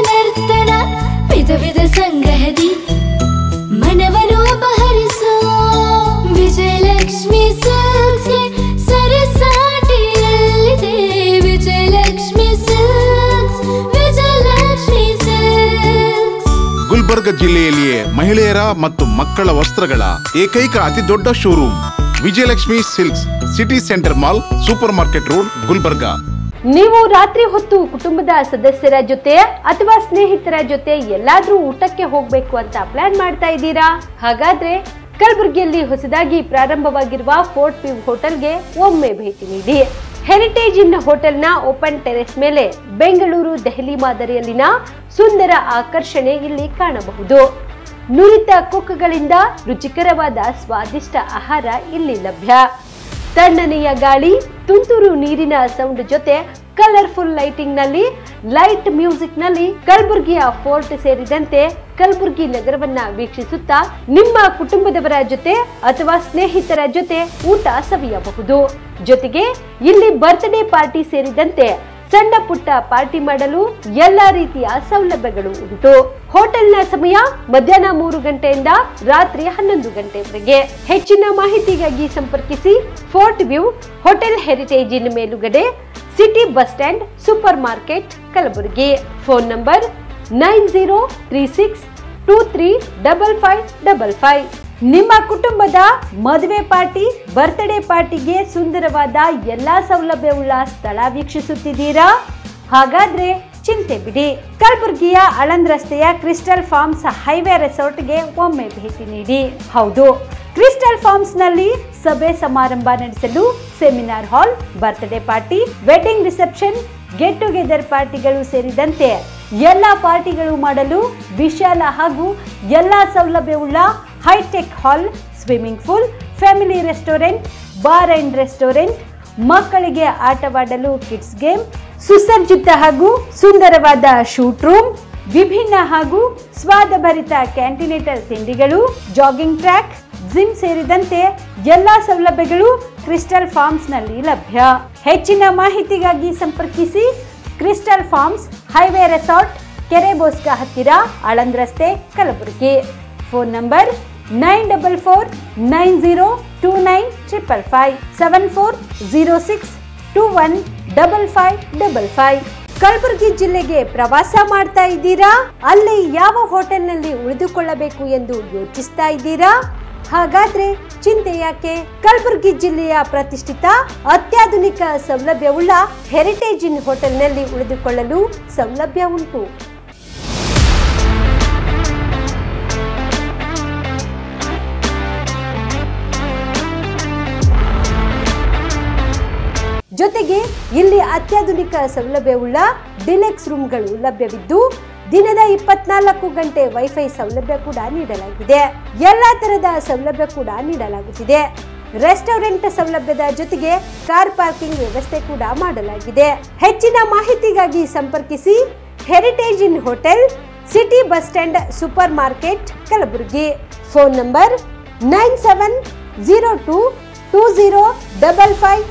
ನರ್ತನ, ವಿಧ ವಿಧ ಸಂಗ್ರಹದಿ ಮನವನ್ನು ಅಪಹರಿಸೋ ವಿಜಯಲಕ್ಷ್ಮಿ ಸಿಲ್ಕ್ಸ್ ಸರಸಾಟಿಯಲ್ಲಿದೆ. Vijayalakshmi Silks, Vijayalakshmi Silks. ಗುಲ್ಬರ್ಗ ಜಿಲ್ಲೆಯಲ್ಲಿಯೇ ಮಹಿಳೆಯರ ಮತ್ತು ಮಕ್ಕಳ ವಸ್ತ್ರಗಳ ಏಕೈಕ ಅತಿ ದೊಡ್ಡ showroom Vijayalakshmi Silks, city centre mall, super market road, Gulbarga. ನೀವು ರಾತ್ರಿ ಹೊತ್ತು ಕುಟುಂಬದ ಸದಸ್ಯರ ಜೊತೆ ಅಥವಾ ಸ್ನೇಹಿತರ ಜೊತೆ ಎಲ್ಲಾದ್ರೂ ಊಟಕ್ಕೆ ಹೋಗ್ಬೇಕು ಅಂತ ಪ್ಲಾನ್ ಮಾಡ್ತಾ ಇದ್ದೀರಾ? ಹಾಗಾದ್ರೆ ಕಲಬುರಗಿಯಲ್ಲಿ ಹೊಸದಾಗಿ ಪ್ರಾರಂಭವಾಗಿರುವ ಫೋರ್ಟ್ ವ್ಯೂ ಹೋಟೆಲ್ಗೆ ಒಮ್ಮೆ ಭೇಟಿ ನೀಡಿ. ಹೆರಿಟೇಜ್ ಇನ್ ಹೋಟೆಲ್ನ ಓಪನ್ ಟೆರೆಸ್ ಮೇಲೆ ಬೆಂಗಳೂರು ದೆಹಲಿ ಮಾದರಿಯಲ್ಲಿನ ಸುಂದರ ಆಕರ್ಷಣೆ ಇಲ್ಲಿ ಕಾಣಬಹುದು. ನುರಿತ ಕುಕ್ಗಳಿಂದ ರುಚಿಕರವಾದ ಸ್ವಾದಿಷ್ಟ ಆಹಾರ ಇಲ್ಲಿ ಲಭ್ಯ. ತಣ್ಣನೆಯ ಗಾಳಿ, ತುಂತುರು ನೀರಿನ ಸೌಂಡ್ ಜೊತೆ ಕಲರ್ಫುಲ್ ಲೈಟಿಂಗ್ ನಲ್ಲಿ, ಲೈಟ್ ಮ್ಯೂಸಿಕ್ ನಲ್ಲಿ ಕಲಬುರಗಿಯ ಫೋರ್ಟ್ ಸೇರಿದಂತೆ ಕಲಬುರಗಿ ನಗರವನ್ನ ವೀಕ್ಷಿಸುತ್ತಾ ನಿಮ್ಮ ಕುಟುಂಬದವರ ಜೊತೆ ಅಥವಾ ಸ್ನೇಹಿತರ ಜೊತೆ ಊಟ ಸವಿಯಬಹುದು. ಜೊತೆಗೆ ಇಲ್ಲಿ ಬರ್ತ್ಡೇ ಪಾರ್ಟಿ ಸೇರಿದಂತೆ ಸಣ್ಣ ಪುಟ್ಟ ಪಾರ್ಟಿ ಮಾಡಲು ಎಲ್ಲಾ ರೀತಿಯ ಸೌಲಭ್ಯಗಳು ಉಂಟು. ಹೋಟೆಲ್ನ ಸಮಯ ಮಧ್ಯಾಹ್ನ 3 ಗಂಟೆಯಿಂದ ರಾತ್ರಿ 11 ಗಂಟೆವರೆಗೆ. ಹೆಚ್ಚಿನ ಮಾಹಿತಿಗಾಗಿ ಸಂಪರ್ಕಿಸಿ ಫೋರ್ಟ್ ವ್ಯೂ ಹೋಟೆಲ್, ಹೆರಿಟೇಜ್ ಇನ್ ಮೇಲುಗಡೆ, city bus stand, super market, Kalaburagi. Phone number 9036235555. ನಿಮ್ಮ ಕುಟುಂಬದ ಮದುವೆ ಪಾರ್ಟಿ, ಬರ್ತ್ಡೇ ಪಾರ್ಟಿಗೆ ಸುಂದರವಾದ ಎಲ್ಲಾ ಸೌಲಭ್ಯವುಳ್ಳ ಸ್ಥಳ ವೀಕ್ಷಿಸುತ್ತಿದ್ದೀರಾ? ಹಾಗಾದ್ರೆ ಚಿಂತೆ ಬಿಡಿ. ಕಲಬುರಗಿಯ ಆಳಂದ್ ರಸ್ತೆಯ ಕ್ರಿಸ್ಟಲ್ ಫಾರ್ಮ್ಸ್ ಹೈವೇ ರೆಸಾರ್ಟ್ಗೆ ಒಮ್ಮೆ ಭೇಟಿ ನೀಡಿ. ಹೌದು, ಕ್ರಿಸ್ಟಲ್ ಫಾರ್ಮ್ಸ್ ನಲ್ಲಿ ಸಭೆ ಸಮಾರಂಭ ನಡೆಸಲು seminar hall, birthday party, wedding reception, get together ಪಾರ್ಟಿಗಳು ಸೇರಿದಂತೆ ಎಲ್ಲಾ ಪಾರ್ಟಿಗಳು ಮಾಡಲು ವಿಶಾಲ ಹಾಗೂ ಎಲ್ಲಾ ಸೌಲಭ್ಯವುಳ್ಳ hitech hall, swimming pool, family restaurant, bar and restaurant, ಮಕ್ಕಳಿಗೆ ಆಟವಾಡಲು ಕಿಡ್ಸ್ ಗೇಮ್, ಸುಸಜ್ಜಿತ ಹಾಗೂ ಸುಂದರವಾದ ಶೂಟ್ ರೂಮ್, ವಿಭಿನ್ನ ಹಾಗೂ ಸ್ವಾದಭರಿತ ಕ್ಯಾಂಟಿನೇಟರ್ ತಿಂಡಿಗಳು, ಜಾಗಿಂಗ್ ಟ್ರ್ಯಾಕ್, ಜಿಮ್ ಸೇರಿದಂತೆ ಎಲ್ಲಾ ಸೌಲಭ್ಯಗಳು ಕ್ರಿಸ್ಟಲ್ ಫಾರ್ಮ್ಸ್ ನಲ್ಲಿ ಲಭ್ಯ. ಹೆಚ್ಚಿನ ಮಾಹಿತಿಗಾಗಿ ಸಂಪರ್ಕಿಸಿ ಕ್ರಿಸ್ಟಲ್ ಫಾರ್ಮ್ಸ್ ಹೈವೇ ರೆಸಾರ್ಟ್, ಕೆರೆಬೋಸ್ಕ ಹತ್ತಿರ, ಆಳಂದ್ ರಸ್ತೆ, ಕಲಬುರಗಿ. Phone number 9490295555 7406215555. ಕಲಬುರಗಿ ಜಿಲ್ಲೆಗೆ ಪ್ರವಾಸ ಮಾಡ್ತಾ ಇದ್ದೀರಾ? ಅಲ್ಲಿ ಯಾವ ಹೋಟೆಲ್ನಲ್ಲಿ ಉಳಿದುಕೊಳ್ಳಬೇಕು ಎಂದು ಯೋಚಿಸ್ತಾ ಇದ್ದೀರಾ? ಹಾಗಾದ್ರೆ ಚಿಂತೆ ಯಾಕೆ? ಕಲಬುರಗಿ ಜಿಲ್ಲೆಯ ಪ್ರತಿಷ್ಠಿತ ಅತ್ಯಾಧುನಿಕ ಸೌಲಭ್ಯವುಳ್ಳ ಹೆರಿಟೇಜ್ ಇನ್ ಹೋಟೆಲ್ನಲ್ಲಿ ಉಳಿದುಕೊಳ್ಳಲು ಸೌಲಭ್ಯ ಉಂಟು. ಜೊತೆಗೆ ಇಲ್ಲಿ ಅತ್ಯಾಧುನಿಕ ಸೌಲಭ್ಯವುಳ್ಳ ಡಿಲೆಕ್ಸ್ ರೂಮ್ಗಳು ಲಭ್ಯವಿದ್ದು ದಿನದ 24 ಗಂಟೆ ವೈಫೈ ಸೌಲಭ್ಯ ಕೂಡ ನೀಡಲಾಗಿದೆ. ಎಲ್ಲಾ ತರಹದ ಸೌಲಭ್ಯ ಕೂಡ ನೀಡಲಾಗುತ್ತಿದೆ. ರೆಸ್ಟೋರೆಂಟ್ ಸೌಲಭ್ಯದ ಜೊತೆಗೆ ಕಾರ್ ಪಾರ್ಕಿಂಗ್ ವ್ಯವಸ್ಥೆ ಕೂಡ ಮಾಡಲಾಗಿದೆ. ಹೆಚ್ಚಿನ ಮಾಹಿತಿಗಾಗಿ ಸಂಪರ್ಕಿಸಿ Heritage Inn hotel, city bus stand, super market, Kalaburagi. Phone number 9702205555.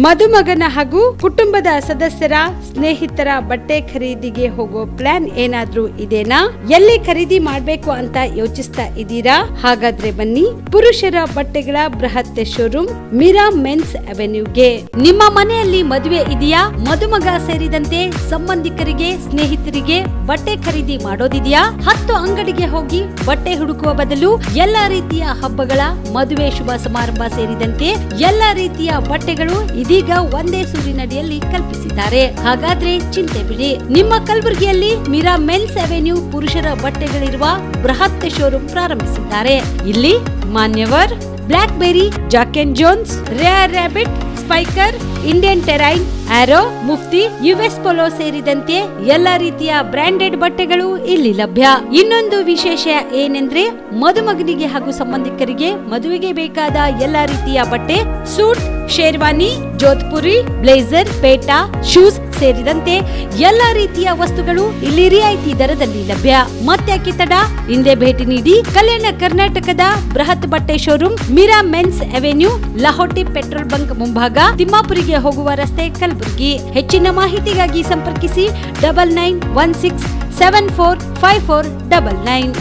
ಮದುಮಗನ ಹಾಗೂ ಕುಟುಂಬದ ಸದಸ್ಯರ ಸ್ನೇಹಿತರ ಬಟ್ಟೆ ಖರೀದಿಗೆ ಹೋಗೋ ಪ್ಲಾನ್ ಏನಾದ್ರೂ ಇದೆನಾ? ಎಲ್ಲಿ ಖರೀದಿ ಮಾಡ್ಬೇಕು ಅಂತ ಯೋಚಿಸ್ತಾ ಇದ್ದೀರಾ? ಹಾಗಾದ್ರೆ ಬನ್ನಿ ಪುರುಷರ ಬಟ್ಟೆಗಳ ಬೃಹತ್ ಶೋರೂಮ್ ಮೀರಾ ಮೆನ್ಸ್ ಅವೆನ್ಯೂಗೆ. ನಿಮ್ಮ ಮನೆಯಲ್ಲಿ ಮದುವೆ ಇದೆಯಾ? ಮದುಮಗ ಸೇರಿದಂತೆ ಸಂಬಂಧಿಕರಿಗೆ, ಸ್ನೇಹಿತರಿಗೆ ಬಟ್ಟೆ ಖರೀದಿ ಮಾಡೋದಿದೆಯಾ? 10 ಅಂಗಡಿಗೆ ಹೋಗಿ ಬಟ್ಟೆ ಹುಡುಕುವ ಬದಲು ಎಲ್ಲಾ ರೀತಿಯ ಹಬ್ಬಗಳ, ಮದುವೆ, ಶುಭ ಸಮಾರಂಭ ಸೇರಿದಂತೆ ಎಲ್ಲಾ ರೀತಿಯ ಬಟ್ಟೆಗಳು ಇದೀಗ ಒಂದೇ ಸೂರಿನಡಿಯಲ್ಲಿ ಕಲ್ಪಿಸಿದ್ದಾರೆ. ಹಾಗಾದ್ರೆ ಚಿಂತೆ ಬಿಡಿ. ನಿಮ್ಮ ಕಲಬುರಗಿಯಲ್ಲಿ ಮೀರಾ ಮೆನ್ಸ್ ಅವೆನ್ಯೂ ಪುರುಷರ ಬಟ್ಟೆಗಳಿರುವ ಬೃಹತ್ ಶೋರೂಮ್ ಪ್ರಾರಂಭಿಸಿದ್ದಾರೆ. ಇಲ್ಲಿ Manyavar, Blackberrys, Jack and Jones, Rare Rabbit, Spykar, Indian Terrain, Arrow, Mufti, US Polo ಸೇರಿದಂತೆ ಎಲ್ಲಾ ರೀತಿಯ ಬ್ರಾಂಡೆಡ್ ಬಟ್ಟೆಗಳು ಇಲ್ಲಿ ಲಭ್ಯ. ಇನ್ನೊಂದು ವಿಶೇಷ ಏನೆಂದ್ರೆ ಮದುಮಗನಿಗೆ ಹಾಗೂ ಸಂಬಂಧಿಕರಿಗೆ ಮದುವೆಗೆ ಬೇಕಾದ ಎಲ್ಲಾ ರೀತಿಯ ಬಟ್ಟೆ, ಸೂಟ್, ಶೇರ್ವಾನಿ, ಜೋಧ್ಪುರಿ, ಬ್ಲೇಸರ್, ಪೇಟಾ, ಶೂಸ್ ಸೇರಿದಂತೆ ಎಲ್ಲಾ ರೀತಿಯ ವಸ್ತುಗಳು ಇಲ್ಲಿ ರಿಯಾಯಿತಿ ದರದಲ್ಲಿ ಲಭ್ಯ. ಮತ್ತ್ಯಾಕೆ ತಡ? ಹಿಂದೆ ಭೇಟಿ ನೀಡಿ. ಕಲ್ಯಾಣ ಕರ್ನಾಟಕದ ಬೃಹತ್ ಬಟ್ಟೆ showroom Meera men's avenue, Lahoti petrol bunk ಮುಂಭಾಗ, ತಿಮ್ಮಾಪುರಿಗೆ ಹೋಗುವ ರಸ್ತೆ, ಕಲಬುರಗಿ. ಹೆಚ್ಚಿನ ಮಾಹಿತಿಗಾಗಿ ಸಂಪರ್ಕಿಸಿ 9916745499.